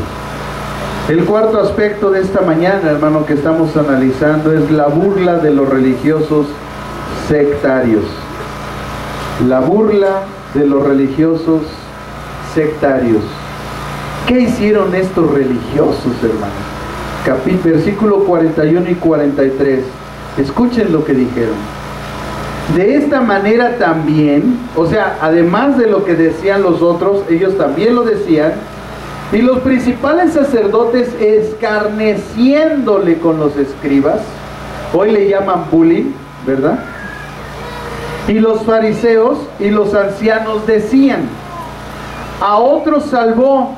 El cuarto aspecto de esta mañana, hermano, que estamos analizando es la burla de los religiosos sectarios. La burla de los religiosos sectarios. ¿Qué hicieron estos religiosos, hermanos? Versículo 41 y 43. Escuchen lo que dijeron. De esta manera también, o sea, además de lo que decían los otros, ellos también lo decían, y los principales sacerdotes, escarneciéndole con los escribas, hoy le llaman bullying, ¿verdad? Y los fariseos y los ancianos decían: a otros salvó,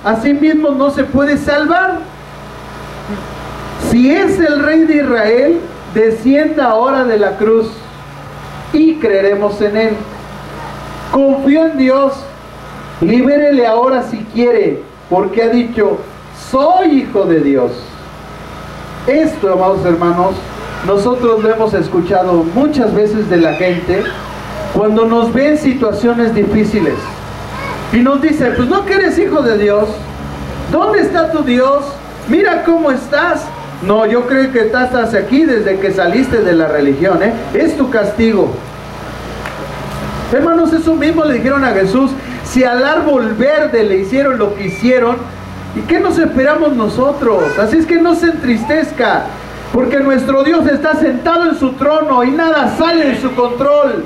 a sí mismo no se puede salvar. Si es el Rey de Israel, descienda ahora de la cruz y creeremos en él. Confío en Dios, libérele ahora si quiere, porque ha dicho: soy hijo de Dios. Esto, amados hermanos, nosotros lo hemos escuchado muchas veces de la gente cuando nos ve en situaciones difíciles y nos dice: pues no que eres hijo de Dios, ¿dónde está tu Dios? Mira cómo estás, No, yo creo que estás hasta aquí desde que saliste de la religión, ¿eh? Es tu castigo. Hermanos, eso mismo le dijeron a Jesús. Si al árbol verde le hicieron lo que hicieron, ¿y qué nos esperamos nosotros? Así es que no se entristezca, porque nuestro Dios está sentado en su trono y nada sale de su control.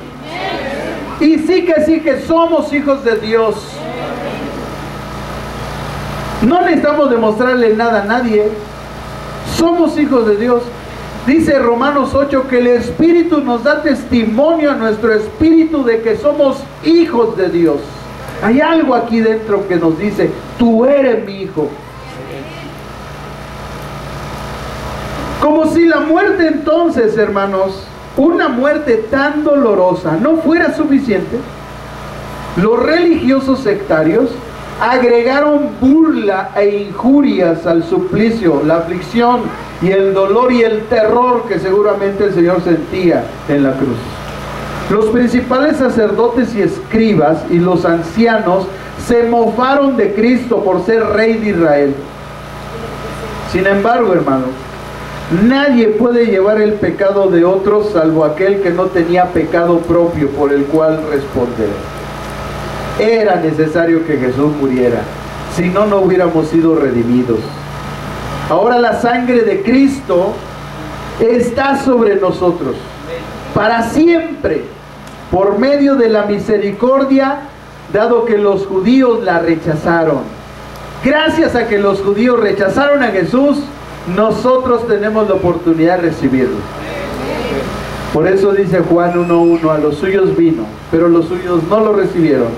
Y sí que somos hijos de Dios. No necesitamos demostrarle nada a nadie. Somos hijos de Dios. Dice Romanos 8 que el Espíritu nos da testimonio a nuestro espíritu de que somos hijos de Dios. Hay algo aquí dentro que nos dice, tú eres mi hijo. Como si la muerte entonces, hermanos, una muerte tan dolorosa no fuera suficiente, los religiosos sectarios agregaron burla e injurias al suplicio, la aflicción y el dolor y el terror que seguramente el Señor sentía en la cruz. Los principales sacerdotes y escribas y los ancianos se mofaron de Cristo por ser rey de Israel. Sin embargo, hermanos, nadie puede llevar el pecado de otros salvo aquel que no tenía pecado propio por el cual responder. Era necesario que Jesús muriera, si no, no hubiéramos sido redimidos. Ahora la sangre de Cristo está sobre nosotros para siempre, por medio de la misericordia, dado que los judíos la rechazaron. Gracias a que los judíos rechazaron a Jesús, nosotros tenemos la oportunidad de recibirlo. Por eso dice Juan 1:1, a los suyos vino, pero los suyos no lo recibieron.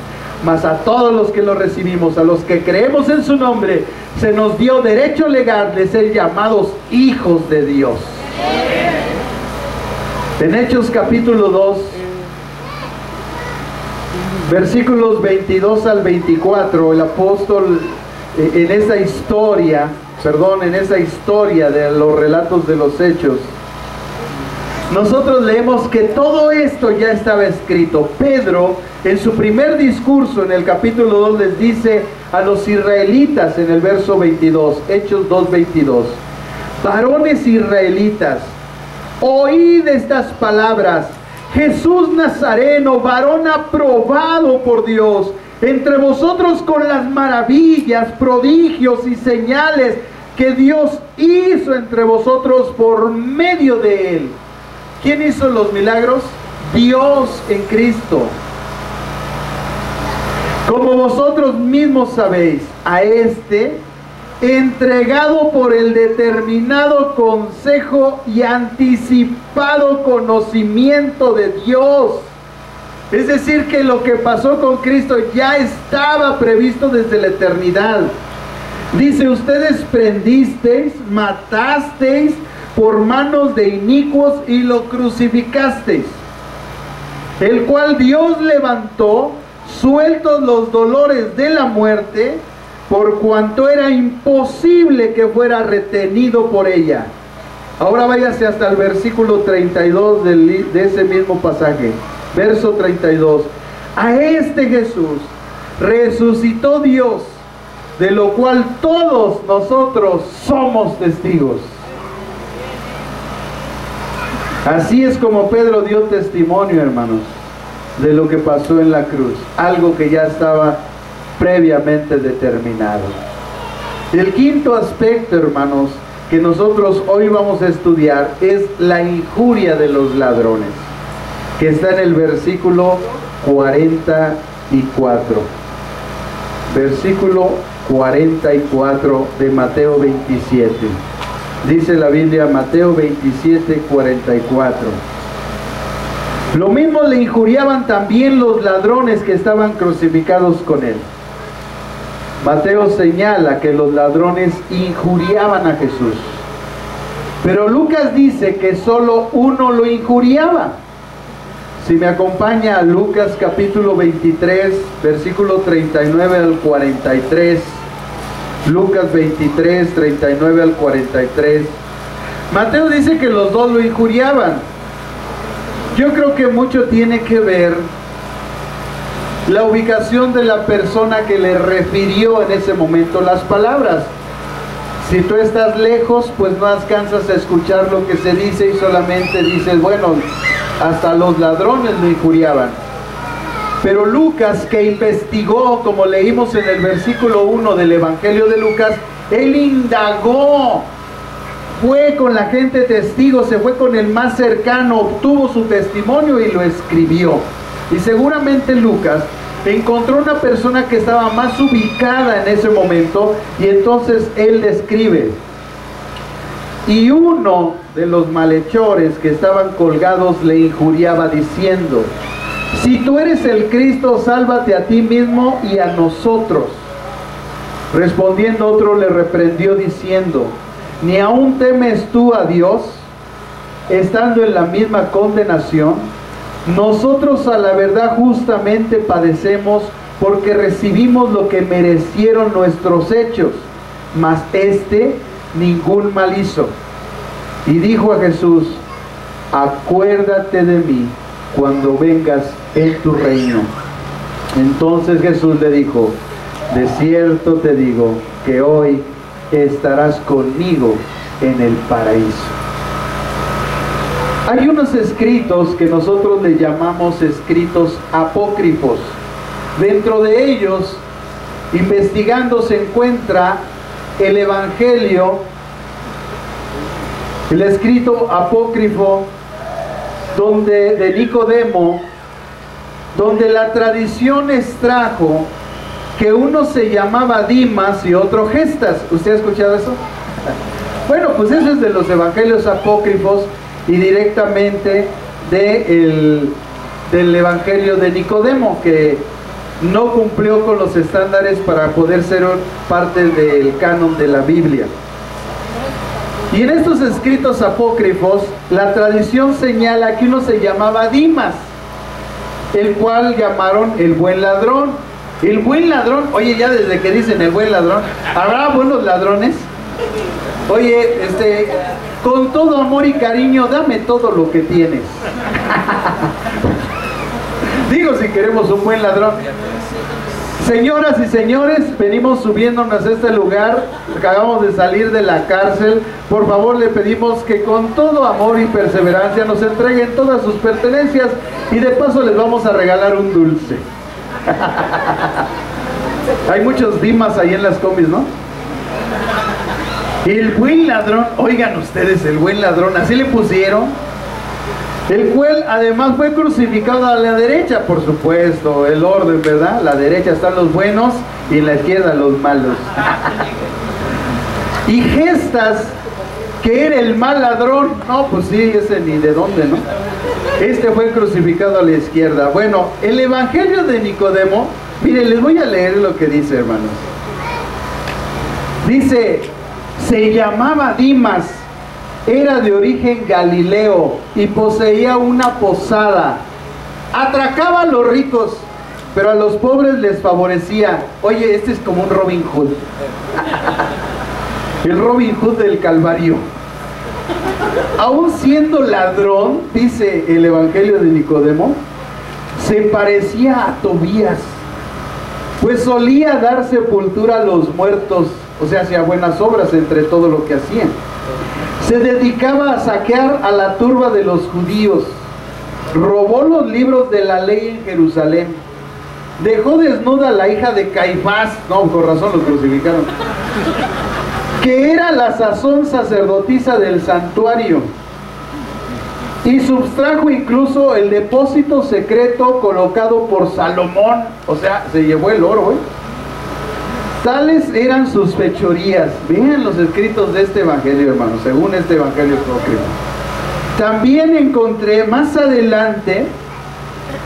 Mas a todos los que lo recibimos, a los que creemos en su nombre, se nos dio derecho legal de ser llamados hijos de Dios. En Hechos capítulo 2, versículos 22 al 24, el apóstol en esa historia de los relatos de los Hechos, nosotros leemos que todo esto ya estaba escrito. Pedro, en su primer discurso, en el capítulo 2, les dice a los israelitas en el verso 22, Hechos 2:22, varones israelitas, oíd estas palabras, Jesús Nazareno, varón aprobado por Dios, entre vosotros con las maravillas, prodigios y señales que Dios hizo entre vosotros por medio de él. ¿Quién hizo los milagros? Dios en Cristo. Como vosotros mismos sabéis, a este, entregado por el determinado consejo y anticipado conocimiento de Dios. Es decir, que lo que pasó con Cristo ya estaba previsto desde la eternidad. Dice, ustedes prendisteis, matasteis por manos de inicuos y lo crucificasteis, el cual Dios levantó, sueltos los dolores de la muerte, por cuanto era imposible que fuera retenido por ella. Ahora váyase hasta el versículo 32 de ese mismo pasaje. Verso 32. A este Jesús resucitó Dios, de lo cual todos nosotros somos testigos. Así es como Pedro dio testimonio, hermanos, de lo que pasó en la cruz, algo que ya estaba previamente determinado. El quinto aspecto, hermanos, que nosotros hoy vamos a estudiar es la injuria de los ladrones, que está en el versículo 44. Versículo 44 de Mateo 27. Dice la Biblia, Mateo 27, 44. Lo mismo le injuriaban también los ladrones que estaban crucificados con él. Mateo señala que los ladrones injuriaban a Jesús. Pero Lucas dice que solo uno lo injuriaba. Si me acompaña a Lucas capítulo 23, versículo 39 al 43. Lucas 23, 39 al 43. Mateo dice que los dos lo injuriaban. Yo creo que mucho tiene que ver la ubicación de la persona que le refirió en ese momento las palabras. Si tú estás lejos, pues no alcanzas a escuchar lo que se dice y solamente dices, bueno, hasta los ladrones lo injuriaban. Pero Lucas, que investigó, como leímos en el versículo 1 del Evangelio de Lucas, él indagó, fue con la gente testigo, se fue con el más cercano, obtuvo su testimonio y lo escribió. Y seguramente Lucas encontró una persona que estaba más ubicada en ese momento y entonces él le escribe. Y uno de los malhechores que estaban colgados le injuriaba diciendo: si tú eres el Cristo, sálvate a ti mismo y a nosotros. Respondiendo otro le reprendió diciendo: ¿ni aún temes tú a Dios, estando en la misma condenación? Nosotros a la verdad justamente padecemos, porque recibimos lo que merecieron nuestros hechos, mas este ningún mal hizo. Y dijo a Jesús: acuérdate de mí cuando vengas en tu reino. Entonces Jesús le dijo: de cierto te digo que hoy estarás conmigo en el paraíso. Hay unos escritos que nosotros le llamamos escritos apócrifos. Dentro de ellos, investigando, se encuentra el Evangelio, el escrito apócrifo de Nicodemo, donde la tradición extrajo que uno se llamaba Dimas y otro Gestas. ¿Usted ha escuchado eso? Bueno, pues eso es de los evangelios apócrifos y directamente del evangelio de Nicodemo, que no cumplió con los estándares para poder ser parte del canon de la Biblia. Y en estos escritos apócrifos, la tradición señala que uno se llamaba Dimas, el cual llamaron el buen ladrón. El buen ladrón, oye, ya desde que dicen el buen ladrón, ¿habrá buenos ladrones? Oye, con todo amor y cariño, dame todo lo que tienes. Digo, si queremos un buen ladrón. Señoras y señores, venimos subiéndonos a este lugar, acabamos de salir de la cárcel. Por favor, le pedimos que con todo amor y perseverancia nos entreguen todas sus pertenencias y de paso les vamos a regalar un dulce. Hay muchos Dimas ahí en las combis, ¿no? El buen ladrón, oigan ustedes, el buen ladrón, así le pusieron, el cual además fue crucificado a la derecha, por supuesto, el orden, ¿verdad? A la derecha están los buenos y en la izquierda los malos. Y Gestas, que era el mal ladrón, no, pues sí, ese ni de dónde, ¿no? Este fue crucificado a la izquierda. Bueno, el evangelio de Nicodemo, miren, les voy a leer lo que dice, hermanos. Dice: se llamaba Dimas, era de origen galileo y poseía una posada. Atracaba a los ricos, pero a los pobres les favorecía. Oye, este es como un Robin Hood. El Robin Hood del Calvario. Aún siendo ladrón, dice el evangelio de Nicodemo, se parecía a Tobías, pues solía dar sepultura a los muertos, o sea, hacía buenas obras entre todo lo que hacían. Se dedicaba a saquear a la turba de los judíos, robó los libros de la ley en Jerusalén, dejó desnuda a la hija de Caifás, no, con razón los crucificaron, que era la sazón sacerdotisa del santuario, y sustrajo incluso el depósito secreto colocado por Salomón, o sea, se llevó el oro, ¿eh? Tales eran sus fechorías. Vean los escritos de este evangelio, hermanos, según este evangelio apócrifo. También encontré más adelante,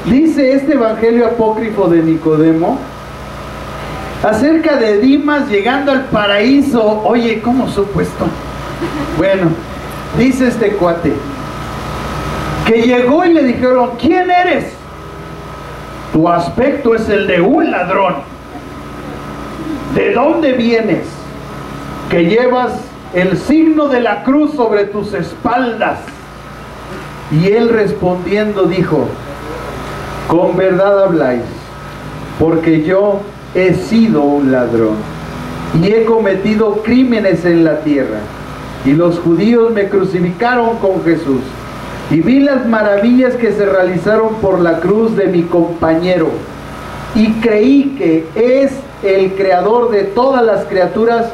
dice este evangelio apócrifo de Nicodemo, acerca de Dimas llegando al paraíso. Oye, ¿cómo supo esto? Bueno, dice este cuate, que llegó y le dijeron: ¿quién eres? Tu aspecto es el de un ladrón. ¿De dónde vienes? Que llevas el signo de la cruz sobre tus espaldas. Y él respondiendo dijo: con verdad habláis, porque yo he sido un ladrón. y he cometido crímenes en la tierra. Y los judíos me crucificaron con Jesús. Y vi las maravillas que se realizaron por la cruz de mi compañero. Y creí que es el creador de todas las criaturas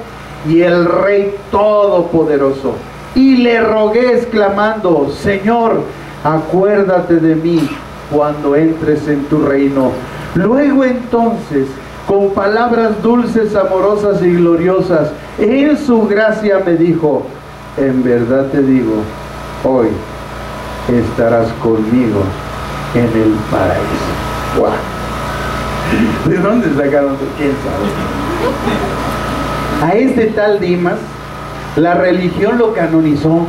y el Rey Todopoderoso. Y le rogué exclamando: Señor, acuérdate de mí cuando entres en tu reino. Luego entonces, con palabras dulces, amorosas y gloriosas, en su gracia me dijo: en verdad te digo, hoy estarás conmigo en el paraíso. ¡Wow! ¿De dónde sacaron? ¿Quién sabe? A este tal Dimas, la religión lo canonizó.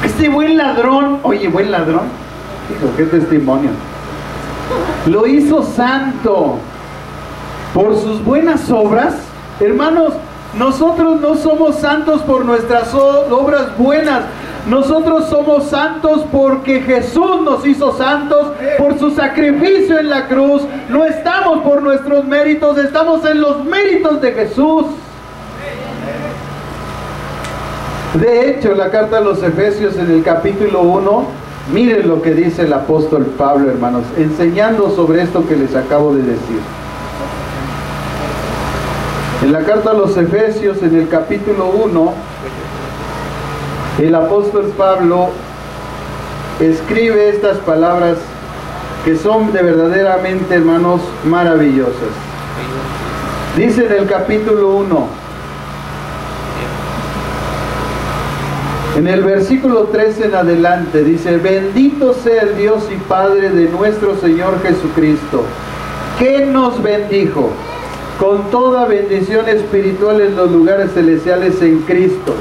Este buen ladrón, oye, buen ladrón, hijo, qué testimonio, lo hizo santo por sus buenas obras. Hermanos, nosotros no somos santos por nuestras obras buenas. Nosotros somos santos porque Jesús nos hizo santos por su sacrificio en la cruz. No estamos por nuestros méritos, estamos en los méritos de Jesús. De hecho, en la carta a los Efesios, en el capítulo 1, miren lo que dice el apóstol Pablo, hermanos, enseñando sobre esto que les acabo de decir. En la carta a los Efesios, en el capítulo 1, el apóstol Pablo escribe estas palabras que son de verdaderamente, hermanos, maravillosas. Dice en el capítulo 1, en el versículo 13 en adelante, dice: bendito sea el Dios y Padre de nuestro Señor Jesucristo, que nos bendijo con toda bendición espiritual en los lugares celestiales en Cristo,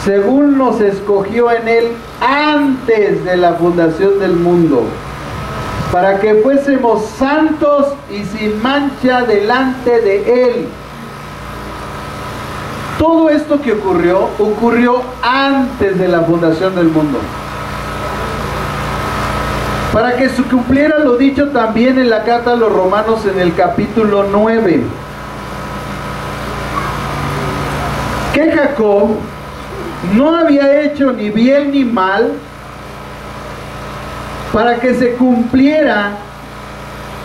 según nos escogió en Él antes de la fundación del mundo, para que fuésemos santos y sin mancha delante de Él. Todo esto que ocurrió antes de la fundación del mundo, para que se cumpliera lo dicho también en la carta a los Romanos en el capítulo 9, que Jacob no había hecho ni bien ni mal, para que se cumpliera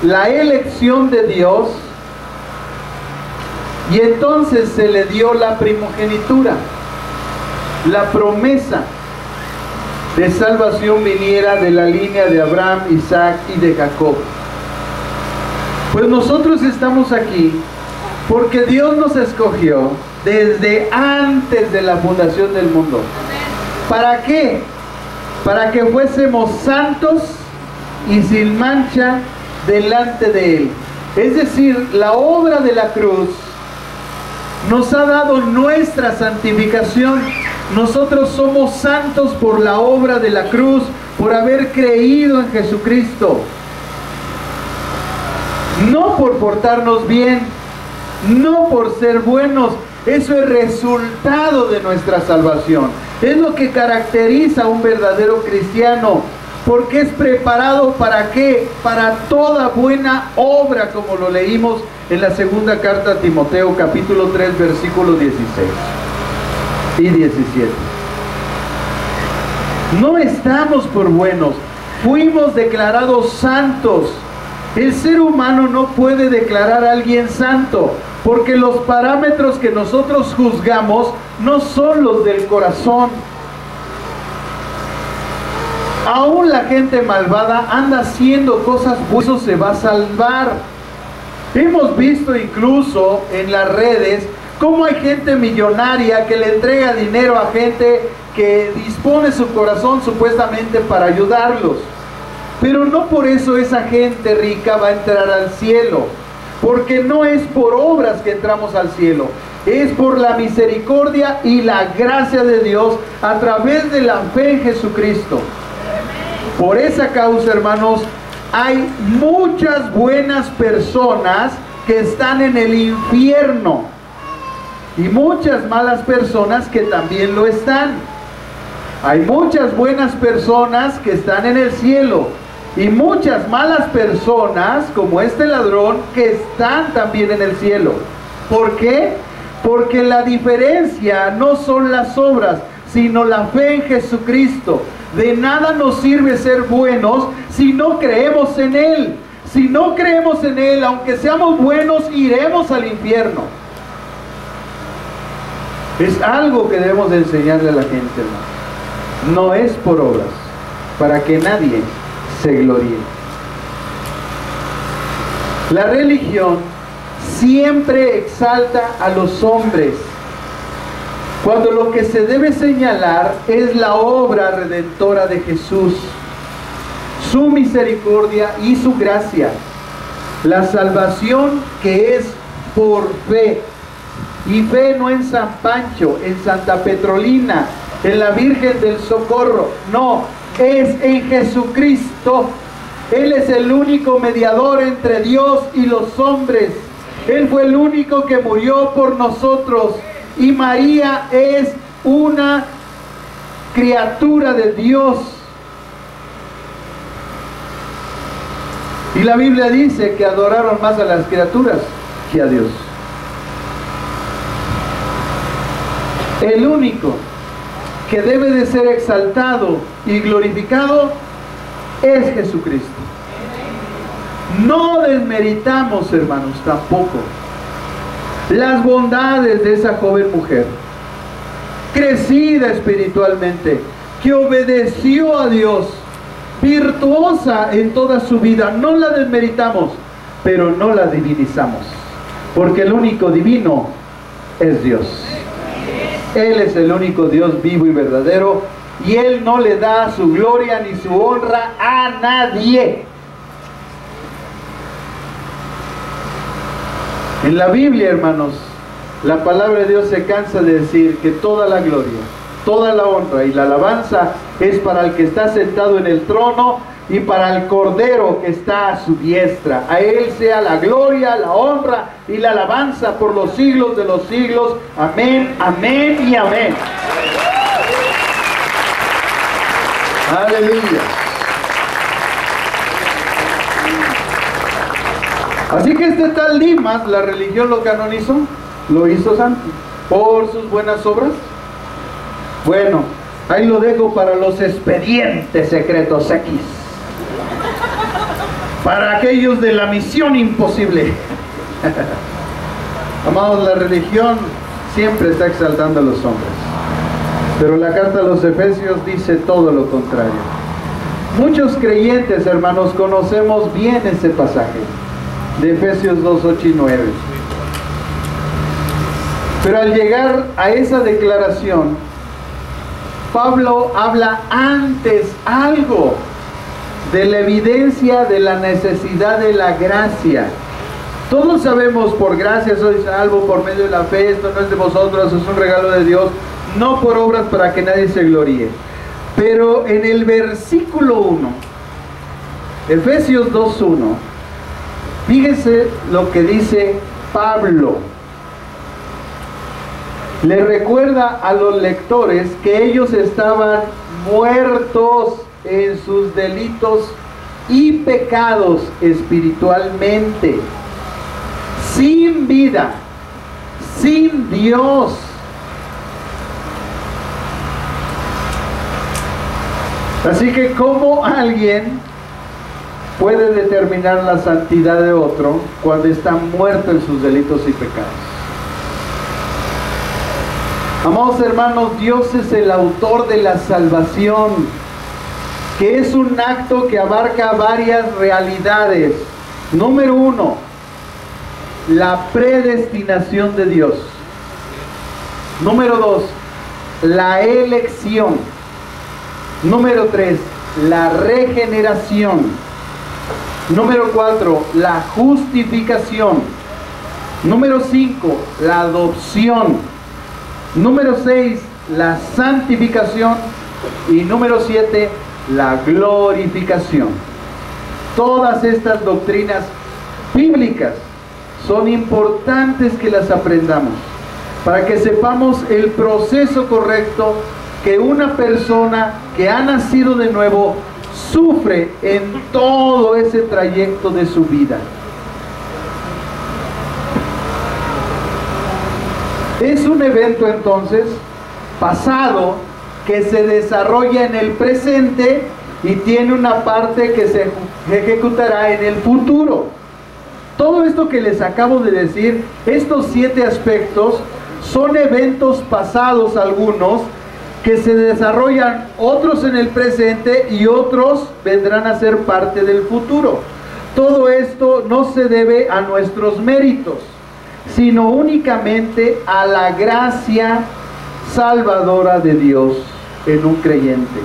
la elección de Dios, y entonces se le dio la primogenitura, la promesa de salvación viniera de la línea de Abraham, Isaac y de Jacob. Pues nosotros estamos aquí porque Dios nos escogió desde antes de la fundación del mundo. ¿Para qué? Para que fuésemos santos y sin mancha delante de Él. Es decir, la obra de la cruz nos ha dado nuestra santificación. Nosotros somos santos por la obra de la cruz, por haber creído en Jesucristo. No por portarnos bien, no por ser buenos. Eso es resultado de nuestra salvación. Es lo que caracteriza a un verdadero cristiano, porque es preparado ¿para qué? Para toda buena obra, como lo leímos en la segunda carta a Timoteo, capítulo 3, versículos 16 y 17. No estamos por buenos, fuimos declarados santos. El ser humano no puede declarar a alguien santo, porque los parámetros que nosotros juzgamos no son los del corazón. Aún la gente malvada anda haciendo cosas buenas, eso se va a salvar. Hemos visto incluso en las redes cómo hay gente millonaria que le entrega dinero a gente que dispone su corazón supuestamente para ayudarlos. Pero no por eso esa gente rica va a entrar al cielo, porque no es por obras que entramos al cielo, es por la misericordia y la gracia de Dios a través de la fe en Jesucristo. Por esa causa, hermanos, hay muchas buenas personas que están en el infierno y muchas malas personas que también lo están. Hay muchas buenas personas que están en el cielo y muchas malas personas, como este ladrón, que están también en el cielo. ¿Por qué? Porque la diferencia no son las obras, sino la fe en Jesucristo. De nada nos sirve ser buenos si no creemos en Él. Si no creemos en Él, aunque seamos buenos, iremos al infierno. Es algo que debemos de enseñarle a la gente, hermano. No es por obras, para que nadie se gloríe. La religión siempre exalta a los hombres, cuando lo que se debe señalar es la obra redentora de Jesús, su misericordia y su gracia, la salvación que es por fe. Y fe no en San Pancho, en Santa Petrolina, en la Virgen del Socorro, no, es en Jesucristo. Él es el único mediador entre Dios y los hombres. Él fue el único que murió por nosotros. Y María es una criatura de Dios. Y la Biblia dice que adoraron más a las criaturas que a Dios. El único que debe de ser exaltado y glorificado es Jesucristo. No desmeritamos, hermanos, tampoco las bondades de esa joven mujer, crecida espiritualmente, que obedeció a Dios, virtuosa en toda su vida. No la desmeritamos, pero no la divinizamos, porque el único divino es Dios. Él es el único Dios vivo y verdadero, y Él no le da su gloria ni su honra a nadie. En la Biblia, hermanos, la palabra de Dios se cansa de decir que toda la gloria, toda la honra y la alabanza es para el que está sentado en el trono y para el Cordero que está a su diestra. A Él sea la gloria, la honra y la alabanza por los siglos de los siglos. Amén, amén y amén. Aleluya. Así que este tal Dimas, la religión lo canonizó, lo hizo santo por sus buenas obras. Bueno, ahí lo dejo para los expedientes secretos X, para aquellos de la misión imposible. Amados, la religión siempre está exaltando a los hombres, pero la carta a los Efesios dice todo lo contrario. Muchos creyentes, hermanos, conocemos bien ese pasaje de Efesios 2, 8 y 9. Pero al llegar a esa declaración, Pablo habla antes algo de la evidencia de la necesidad de la gracia. Todos sabemos, por gracia soy salvo por medio de la fe, esto no es de vosotros, es un regalo de Dios, no por obras para que nadie se gloríe. Pero en el versículo 1, Efesios 2:1, fíjese lo que dice Pablo. Le recuerda a los lectores que ellos estaban muertos en sus delitos y pecados espiritualmente, sin vida, sin Dios. Así que ¿cómo alguien puede determinar la santidad de otro cuando está muerto en sus delitos y pecados? Amados hermanos, Dios es el autor de la salvación, que es un acto que abarca varias realidades. Número 1, la predestinación de Dios. Número 2, la elección. Número 3, la regeneración. Número 4, la justificación. Número 5, la adopción. Número 6, la santificación. Y número 7, la glorificación. Todas estas doctrinas bíblicas son importantes que las aprendamos, para que sepamos el proceso correcto que una persona que ha nacido de nuevo sufre en todo ese trayecto de su vida. Es un evento entonces pasado que se desarrolla en el presente y tiene una parte que se ejecutará en el futuro. Todo esto que les acabo de decir, estos 7 aspectos, son eventos pasados algunos, que se desarrollan otros en el presente y otros vendrán a ser parte del futuro. Todo esto no se debe a nuestros méritos, sino únicamente a la gracia salvadora de Dios en un creyente.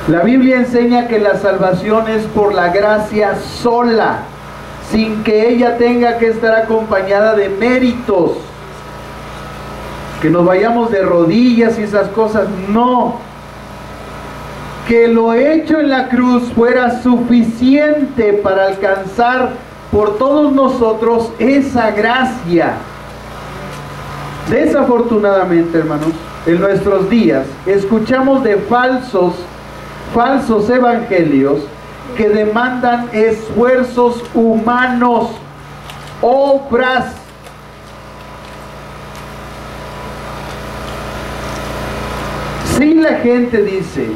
La Biblia enseña que la salvación es por la gracia sola, sin que ella tenga que estar acompañada de méritos, que nos vayamos de rodillas y esas cosas. No, que lo hecho en la cruz fuera suficiente para alcanzar por todos nosotros esa gracia. Desafortunadamente, hermanos, en nuestros días escuchamos de falsos evangelios que demandan esfuerzos humanos, obras. Si la gente dice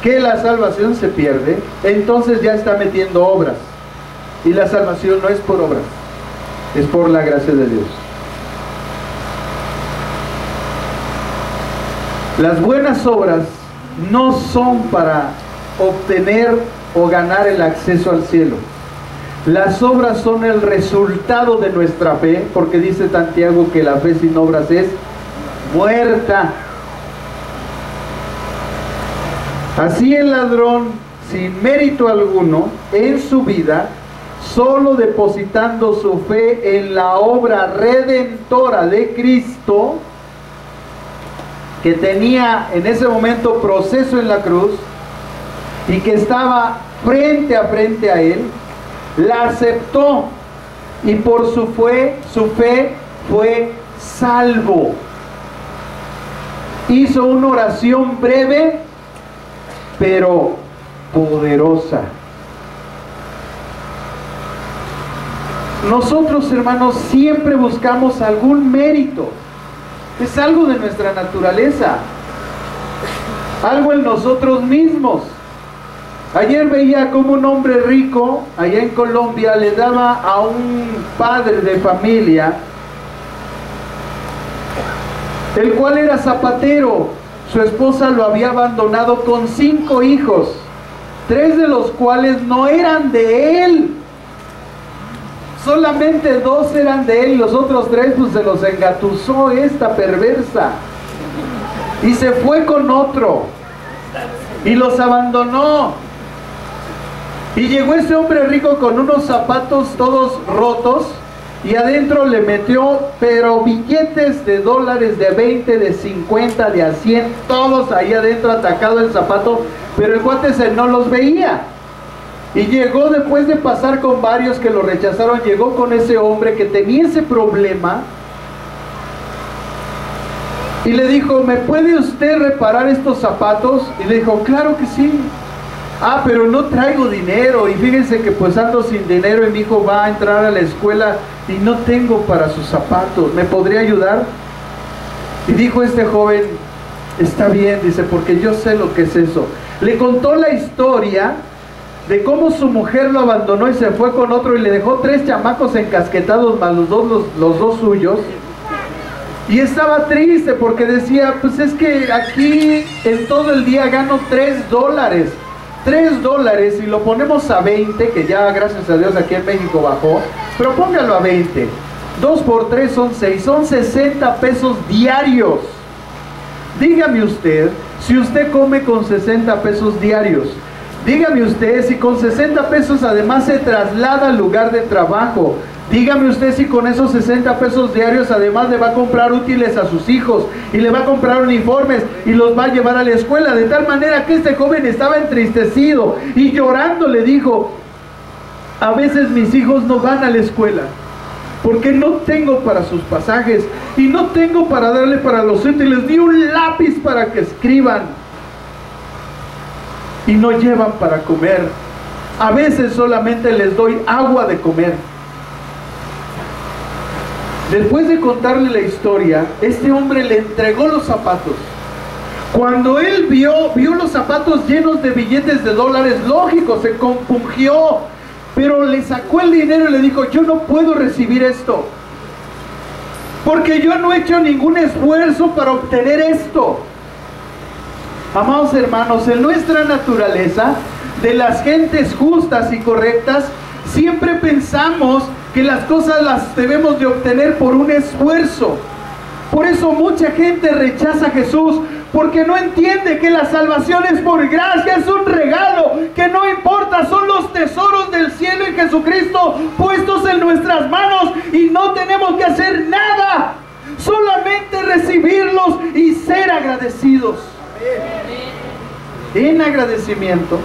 que la salvación se pierde, entonces ya está metiendo obras. Y la salvación no es por obras, es por la gracia de Dios. Las buenas obras no son para obtener o ganar el acceso al cielo. Las obras son el resultado de nuestra fe, porque dice Santiago que la fe sin obras es muerta. Así el ladrón, sin mérito alguno en su vida, solo depositando su fe en la obra redentora de Cristo, que tenía en ese momento proceso en la cruz y que estaba frente a él, la aceptó y por su fe fue salvo. Hizo una oración breve pero poderosa. Nosotros, hermanos, siempre buscamos algún mérito. Es algo de nuestra naturaleza, algo en nosotros mismos. Ayer veía como un hombre rico allá en Colombia le daba a un padre de familia, el cual era zapatero. Su esposa lo había abandonado con 5 hijos, 3 de los cuales no eran de él. Solamente 2 eran de él y los otros 3 pues se los engatusó esta perversa. Y se fue con otro y los abandonó. Y llegó ese hombre rico con unos zapatos todos rotos y adentro le metió pero billetes de dólares, de 20, de 50, de a 100, todos ahí adentro, atacado el zapato, pero el cuate no los veía. Y llegó, después de pasar con varios que lo rechazaron, llegó con ese hombre que tenía ese problema y le dijo: ¿me puede usted reparar estos zapatos? Y le dijo: claro que sí. Ah, pero no traigo dinero, y fíjense que pues ando sin dinero y mi hijo va a entrar a la escuela y no tengo para sus zapatos, ¿me podría ayudar? Y dijo este joven: está bien, dice, porque yo sé lo que es eso. Le contó la historia de cómo su mujer lo abandonó y se fue con otro y le dejó 3 chamacos encasquetados más los dos suyos. Y estaba triste porque decía: pues es que aquí en todo el día gano $3. $3, y lo ponemos a 20, que ya gracias a Dios aquí en México bajó, pero póngalo a 20. 2 por 3 son 6, son 60 pesos diarios. Dígame usted, si usted come con 60 pesos diarios, dígame usted si con 60 pesos además se traslada al lugar de trabajo, dígame usted si con esos 60 pesos diarios además le va a comprar útiles a sus hijos y le va a comprar uniformes y los va a llevar a la escuela, de tal manera que este joven estaba entristecido y llorando le dijo: a veces mis hijos no van a la escuela porque no tengo para sus pasajes y no tengo para darle para los útiles, ni un lápiz para que escriban, y no llevan para comer. A veces solamente les doy agua de comer. Después de contarle la historia, este hombre le entregó los zapatos. Cuando él vio los zapatos llenos de billetes de dólares, lógico, se compungió, pero le sacó el dinero y le dijo: yo no puedo recibir esto, porque yo no he hecho ningún esfuerzo para obtener esto. Amados hermanos, en nuestra naturaleza, de las gentes justas y correctas, siempre pensamos que las cosas las debemos de obtener por un esfuerzo. Por eso mucha gente rechaza a Jesús, porque no entiende que la salvación es por gracia, es un regalo, que no importa, son los tesoros del cielo en Jesucristo puestos en nuestras manos y no tenemos que hacer nada, solamente recibirlos y ser agradecidos. En agradecimiento,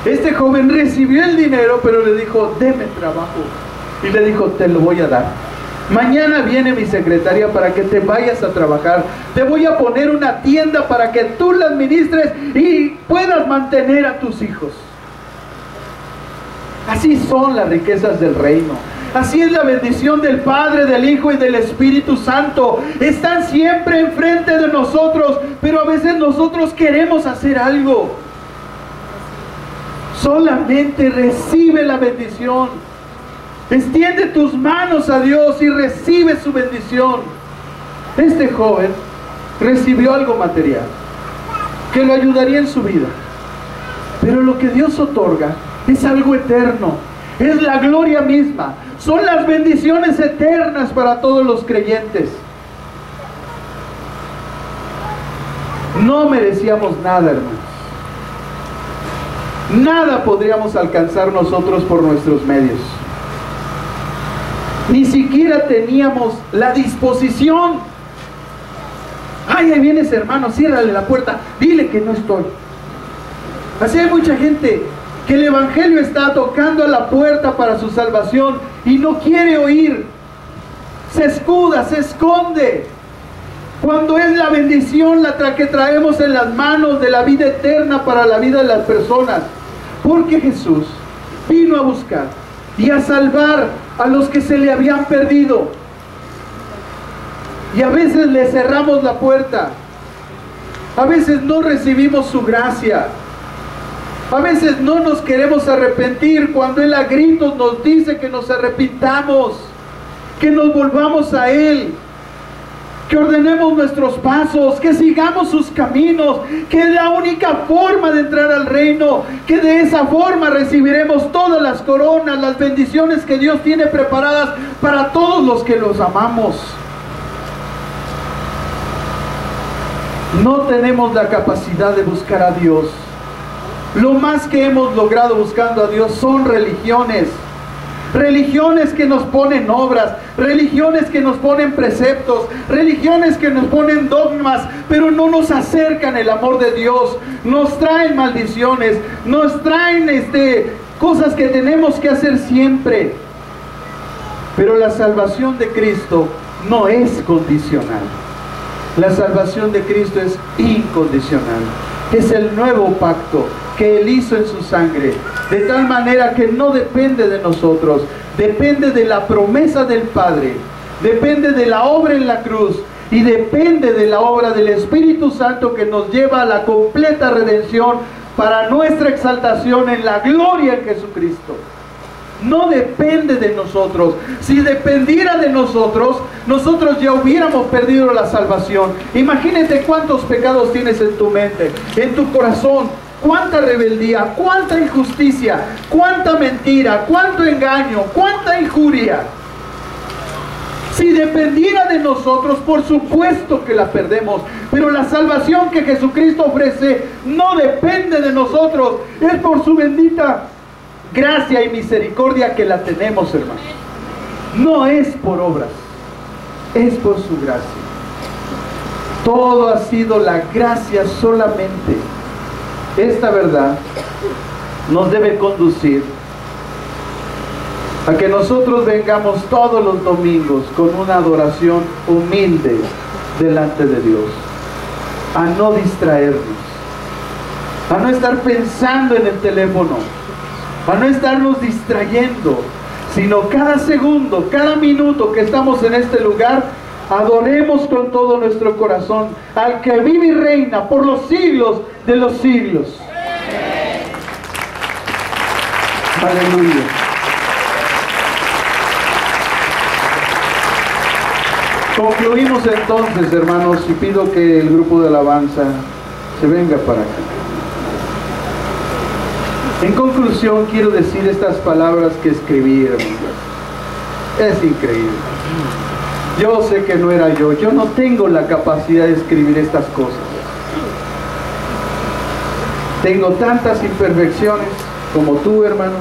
este joven recibió el dinero, pero le dijo: deme trabajo. Y le dijo: te lo voy a dar. Mañana viene mi secretaria para que te vayas a trabajar. Te voy a poner una tienda para que tú la administres y puedas mantener a tus hijos. Así son las riquezas del reino. Así es la bendición del Padre, del Hijo y del Espíritu Santo. Están siempre enfrente de nosotros, pero a veces nosotros queremos hacer algo. Solamente recibe la bendición. Extiende tus manos a Dios y recibe su bendición. Este joven recibió algo material que lo ayudaría en su vida, pero lo que Dios otorga es algo eterno, es la gloria misma, son las bendiciones eternas para todos los creyentes. No merecíamos nada, hermanos. Nada podríamos alcanzar nosotros por nuestros medios. Ni siquiera teníamos la disposición. Ay, ahí viene ese hermano, ciérrale la puerta, dile que no estoy. Así hay mucha gente que el evangelio está tocando a la puerta para su salvación y no quiere oír. Se escuda, se esconde. Cuando es la bendición que traemos en las manos de la vida eterna para la vida de las personas. Porque Jesús vino a buscar y a salvar a los que se le habían perdido. Y a veces le cerramos la puerta. A veces no recibimos su gracia. A veces no nos queremos arrepentir cuando Él a gritos nos dice que nos arrepintamos, que nos volvamos a Él, que ordenemos nuestros pasos, que sigamos sus caminos, que es la única forma de entrar al reino, que de esa forma recibiremos todas las coronas, las bendiciones que Dios tiene preparadas para todos los que los amamos. No tenemos la capacidad de buscar a Dios. Lo más que hemos logrado buscando a Dios son religiones. Religiones que nos ponen obras, religiones que nos ponen preceptos, religiones que nos ponen dogmas, pero no nos acercan el amor de Dios. Nos traen maldiciones, nos traen cosas que tenemos que hacer siempre. Pero la salvación de Cristo no es condicional. La salvación de Cristo es incondicional. Es el nuevo pacto que Él hizo en su sangre, de tal manera que no depende de nosotros, depende de la promesa del Padre, depende de la obra en la cruz y depende de la obra del Espíritu Santo que nos lleva a la completa redención para nuestra exaltación en la gloria en Jesucristo. No depende de nosotros. Si dependiera de nosotros, nosotros ya hubiéramos perdido la salvación. Imagínate cuántos pecados tienes en tu mente, en tu corazón, cuánta rebeldía, cuánta injusticia, cuánta mentira, cuánto engaño, cuánta injuria. Si dependiera de nosotros, por supuesto que la perdemos. Pero la salvación que Jesucristo ofrece no depende de nosotros. Es por su bendita gracia y misericordia que la tenemos, hermanos. No es por obras, es por su gracia. Todo ha sido la gracia solamente. Esta verdad nos debe conducir a que nosotros vengamos todos los domingos con una adoración humilde delante de Dios, a no distraernos, a no estar pensando en el teléfono, a no estarnos distrayendo, sino cada segundo, cada minuto que estamos en este lugar, adoremos con todo nuestro corazón al que vive y reina por los siglos de los siglos. Aleluya. Concluimos entonces, hermanos, y pido que el grupo de alabanza se venga para acá. En conclusión, quiero decir estas palabras que escribí, hermanos. Es increíble. Yo sé que no era yo no tengo la capacidad de escribir estas cosas. Tengo tantas imperfecciones como tú, hermano.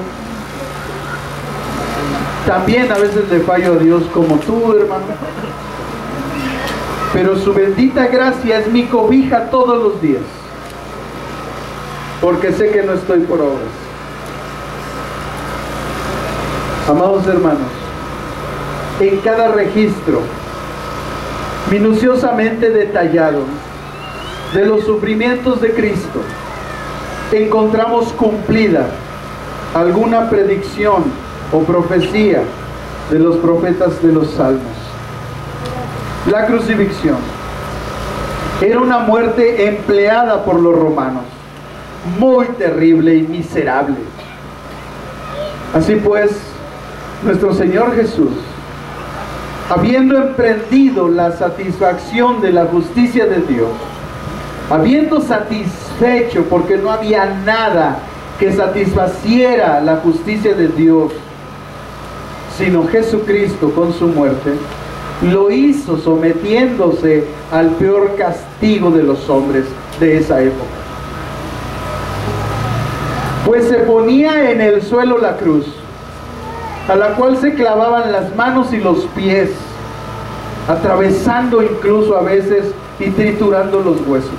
También a veces le fallo a Dios como tú, hermano. Pero su bendita gracia es mi cobija todos los días, porque sé que no estoy por obras. Amados hermanos, en cada registro minuciosamente detallado de los sufrimientos de Cristo, encontramos cumplida alguna predicción o profecía de los profetas de los Salmos. La crucifixión era una muerte empleada por los romanos, muy terrible y miserable. Así pues, nuestro Señor Jesús, habiendo emprendido la satisfacción de la justicia de Dios, habiendo satisfecho, porque no había nada que satisfaciera la justicia de Dios, sino Jesucristo con su muerte, lo hizo sometiéndose al peor castigo de los hombres de esa época. Pues se ponía en el suelo la cruz, a la cual se clavaban las manos y los pies, atravesando incluso a veces y triturando los huesos,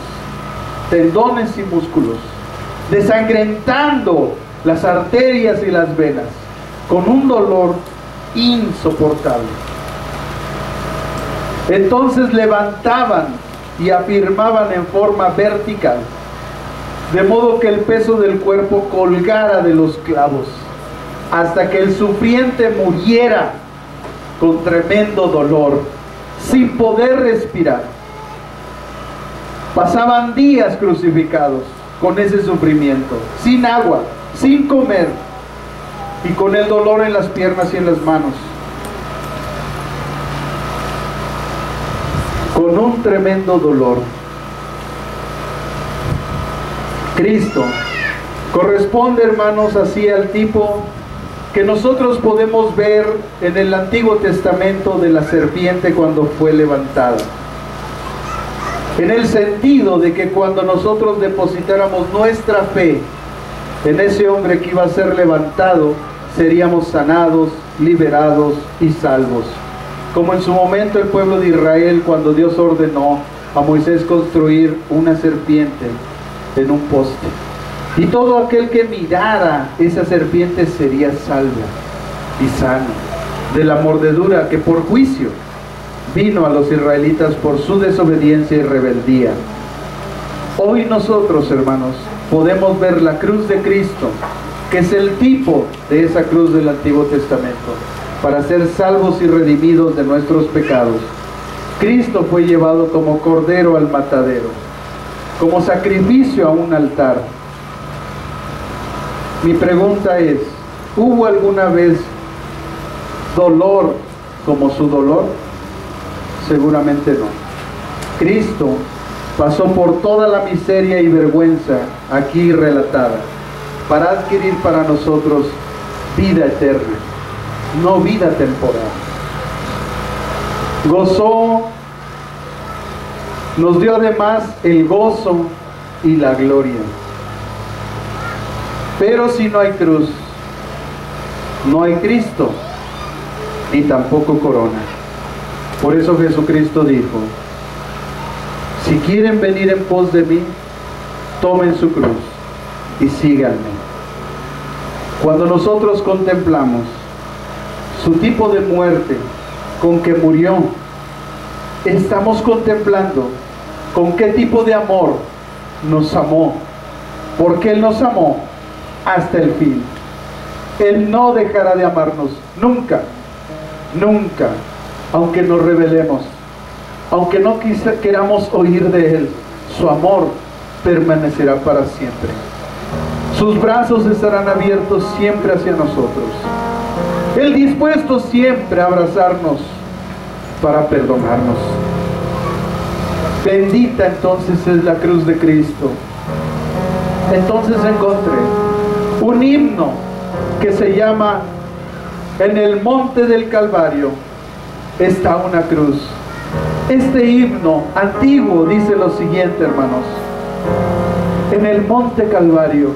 tendones y músculos, desangrentando las arterias y las venas, con un dolor insoportable. Entonces levantaban y afirmaban en forma vertical, de modo que el peso del cuerpo colgara de los clavos, hasta que el sufriente muriera con tremendo dolor, sin poder respirar. Pasaban días crucificados con ese sufrimiento, sin agua, sin comer, y con el dolor en las piernas y en las manos, con un tremendo dolor. Cristo corresponde, hermanos, así al tipo que nosotros podemos ver en el Antiguo Testamento de la serpiente cuando fue levantada, en el sentido de que cuando nosotros depositáramos nuestra fe en ese hombre que iba a ser levantado, seríamos sanados, liberados y salvos, como en su momento el pueblo de Israel, cuando Dios ordenó a Moisés construir una serpiente en un poste, y todo aquel que mirara esa serpiente sería salvo y sano de la mordedura que por juicio vino a los israelitas por su desobediencia y rebeldía. Hoy nosotros, hermanos, podemos ver la cruz de Cristo, que es el tipo de esa cruz del Antiguo Testamento, para ser salvos y redimidos de nuestros pecados. Cristo fue llevado como cordero al matadero, como sacrificio a un altar. Mi pregunta es, ¿hubo alguna vez dolor como su dolor? Seguramente no. Cristo pasó por toda la miseria y vergüenza aquí relatada, para adquirir para nosotros vida eterna, no vida temporal. Gozó, nos dio además el gozo y la gloria. Pero si no hay cruz, no hay Cristo, ni tampoco corona. Por eso Jesucristo dijo, si quieren venir en pos de mí, tomen su cruz y síganme. Cuando nosotros contemplamos su tipo de muerte con que murió, estamos contemplando con qué tipo de amor nos amó, porque Él nos amó hasta el fin. Él no dejará de amarnos, nunca, nunca, aunque nos rebelemos, aunque no queramos oír de Él, su amor permanecerá para siempre. Sus brazos estarán abiertos siempre hacia nosotros. Él dispuesto siempre a abrazarnos para perdonarnos. Bendita entonces es la cruz de Cristo. Entonces encontré un himno que se llama En el monte del Calvario está una cruz. Este himno antiguo dice lo siguiente, hermanos: en el monte Calvario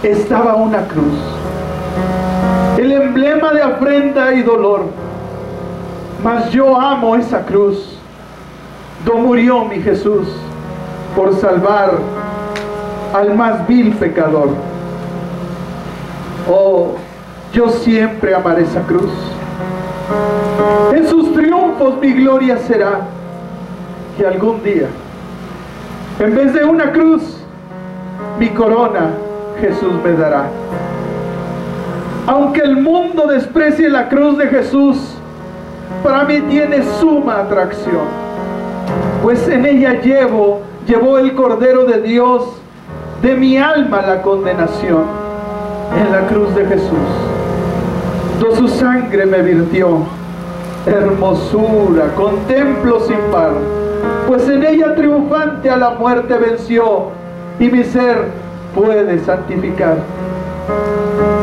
estaba una cruz, el emblema de afrenta y dolor, mas yo amo esa cruz, do murió mi Jesús por salvar al más vil pecador. Oh, yo siempre amaré esa cruz. En sus triunfos mi gloria será, que algún día, en vez de una cruz, mi corona Jesús me dará. Aunque el mundo desprecie la cruz de Jesús, para mí tiene suma atracción, pues en ella llevó el Cordero de Dios de mi alma la condenación. En la cruz de Jesús, do su sangre me virtió, hermosura, contemplo sin par, pues en ella triunfante a la muerte venció, y mi ser puede santificar.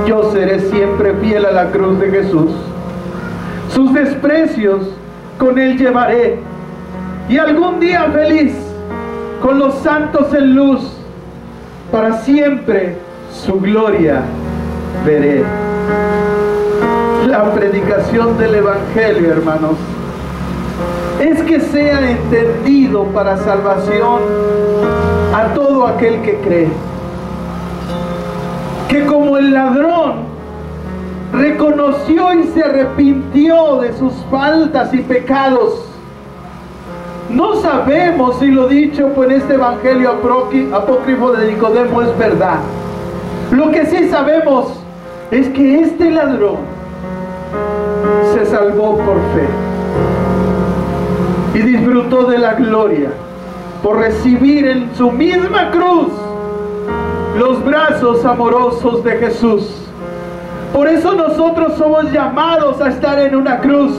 Yo seré siempre fiel a la cruz de Jesús, sus desprecios con él llevaré, y algún día feliz con los santos en luz, para siempre su gloria veré. La predicación del Evangelio, hermanos, es que sea entendido para salvación a todo aquel que cree. Que como el ladrón reconoció y se arrepintió de sus faltas y pecados, no sabemos si lo dicho en este Evangelio apócrifo de Nicodemo es verdad. Lo que sí sabemos es que este ladrón se salvó por fe y disfrutó de la gloria por recibir en su misma cruz los brazos amorosos de Jesús. Por eso nosotros somos llamados a estar en una cruz,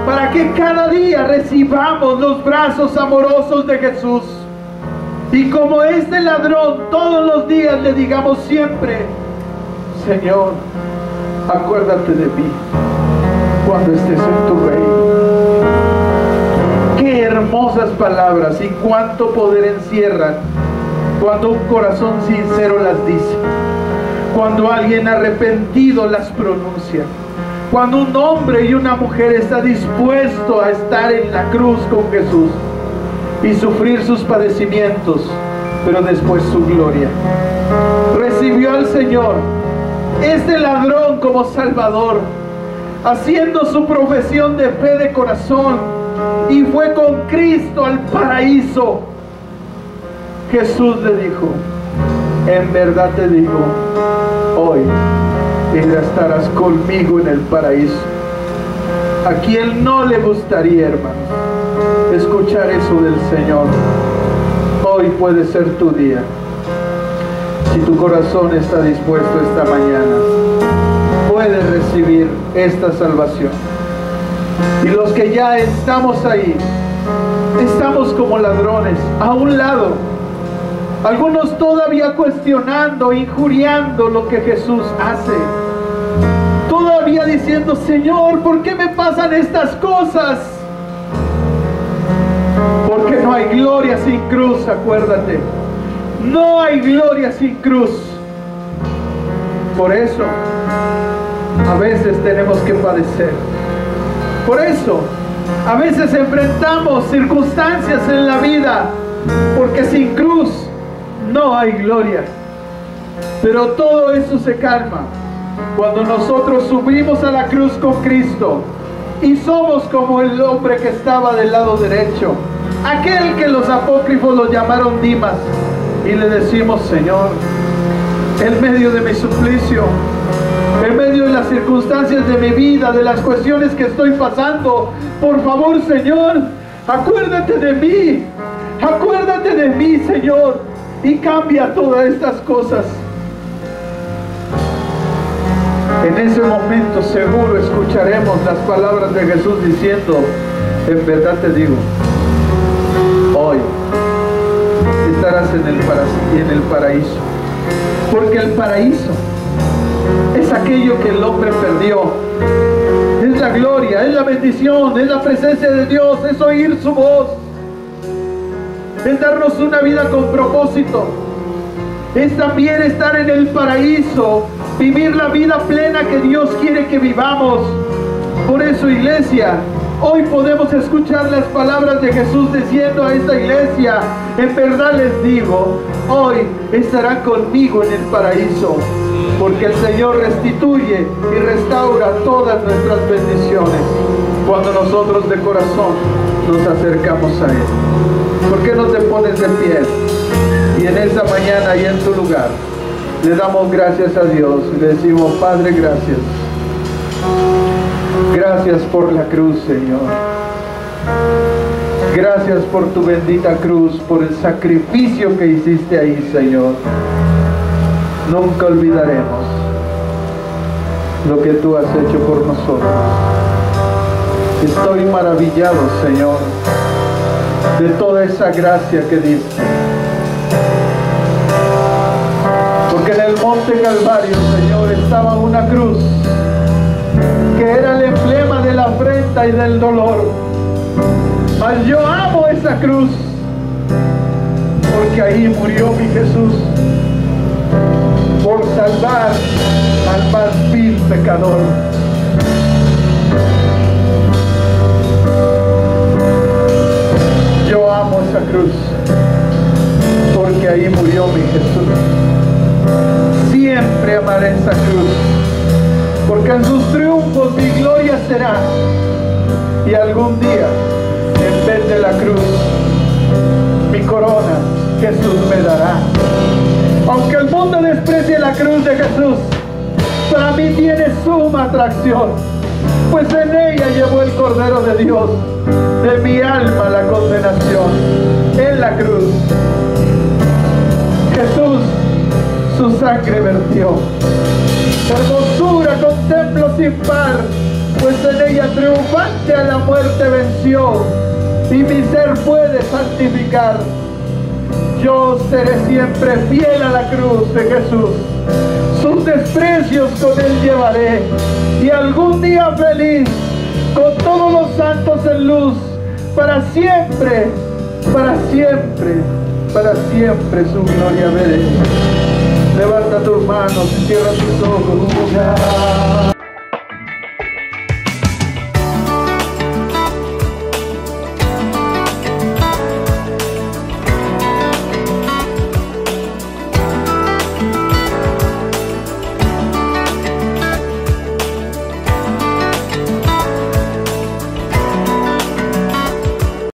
para que cada día recibamos los brazos amorosos de Jesús. Y como este ladrón, todos los días le digamos siempre: Señor, acuérdate de mí cuando estés en tu reino. Qué hermosas palabras y cuánto poder encierran cuando un corazón sincero las dice, cuando alguien arrepentido las pronuncia, cuando un hombre y una mujer está dispuesto a estar en la cruz con Jesús y sufrir sus padecimientos, pero después su gloria. Recibió al Señor, este ladrón, como Salvador, haciendo su profesión de fe de corazón, y fue con Cristo al paraíso. Jesús le dijo: en verdad te digo, hoy estarás conmigo en el paraíso. ¿A quién no le gustaría, hermanos, escuchar eso del Señor? Hoy puede ser tu día, si tu corazón está dispuesto esta mañana. Puedes recibir esta salvación. Y los que ya estamos ahí, estamos como ladrones, a un lado, algunos todavía cuestionando, injuriando lo que Jesús hace, todavía diciendo: Señor, ¿por qué me pasan estas cosas? Porque no hay gloria sin cruz, acuérdate. No hay gloria sin cruz. Por eso a veces tenemos que padecer. Por eso a veces enfrentamos circunstancias en la vida, porque sin cruz no hay gloria. Pero todo eso se calma cuando nosotros subimos a la cruz con Cristo y somos como el hombre que estaba del lado derecho, aquel que los apócrifos lo llamaron Dimas, y le decimos: Señor, en medio de mi suplicio, en medio de las circunstancias de mi vida, de las cuestiones que estoy pasando. Por favor, Señor, acuérdate de mí, Señor, y cambia todas estas cosas. En ese momento seguro escucharemos las palabras de Jesús diciendo: en verdad te digo, hoy estarás en el paraíso. Porque el paraíso es aquello que el hombre perdió. Es la gloria, es la bendición, es la presencia de Dios, es oír su voz, es darnos una vida con propósito, es también estar en el paraíso, vivir la vida plena que Dios quiere que vivamos. Por eso, iglesia, hoy podemos escuchar las palabras de Jesús diciendo a esta iglesia: en verdad les digo, hoy estarán conmigo en el paraíso. Porque el Señor restituye y restaura todas nuestras bendiciones cuando nosotros de corazón nos acercamos a Él. ¿Por qué no te pones de pie? Y en esa mañana y en tu lugar le damos gracias a Dios y le decimos: Padre, gracias. Gracias por la cruz, Señor. Gracias por tu bendita cruz, por el sacrificio que hiciste ahí, Señor. Nunca olvidaremos lo que tú has hecho por nosotros. Estoy maravillado, Señor, de toda esa gracia que diste. Porque en el monte Calvario, Señor, estaba una cruz que era el emblema de la afrenta y del dolor. Mas yo amo esa cruz, porque ahí murió mi Jesús por salvar al más vil pecador. Yo amo esa cruz, porque ahí murió mi Jesús. Siempre amaré esa cruz, porque en sus triunfos mi gloria será. Y algún día, en vez de la cruz, mi corona Jesús me dará. Aunque el mundo desprecie la cruz de Jesús, para mí tiene suma atracción, pues en ella llevó el Cordero de Dios de mi alma la condenación. En la cruz Jesús su sangre vertió. Hermosura contemplo sin par, pues en ella triunfante a la muerte venció, y mi ser puede santificar. Yo seré siempre fiel a la cruz de Jesús. Sus desprecios con él llevaré, y algún día feliz, con todos los santos en luz, para siempre, para siempre, para siempre su gloria veré. Levanta tus manos y cierra tus ojos.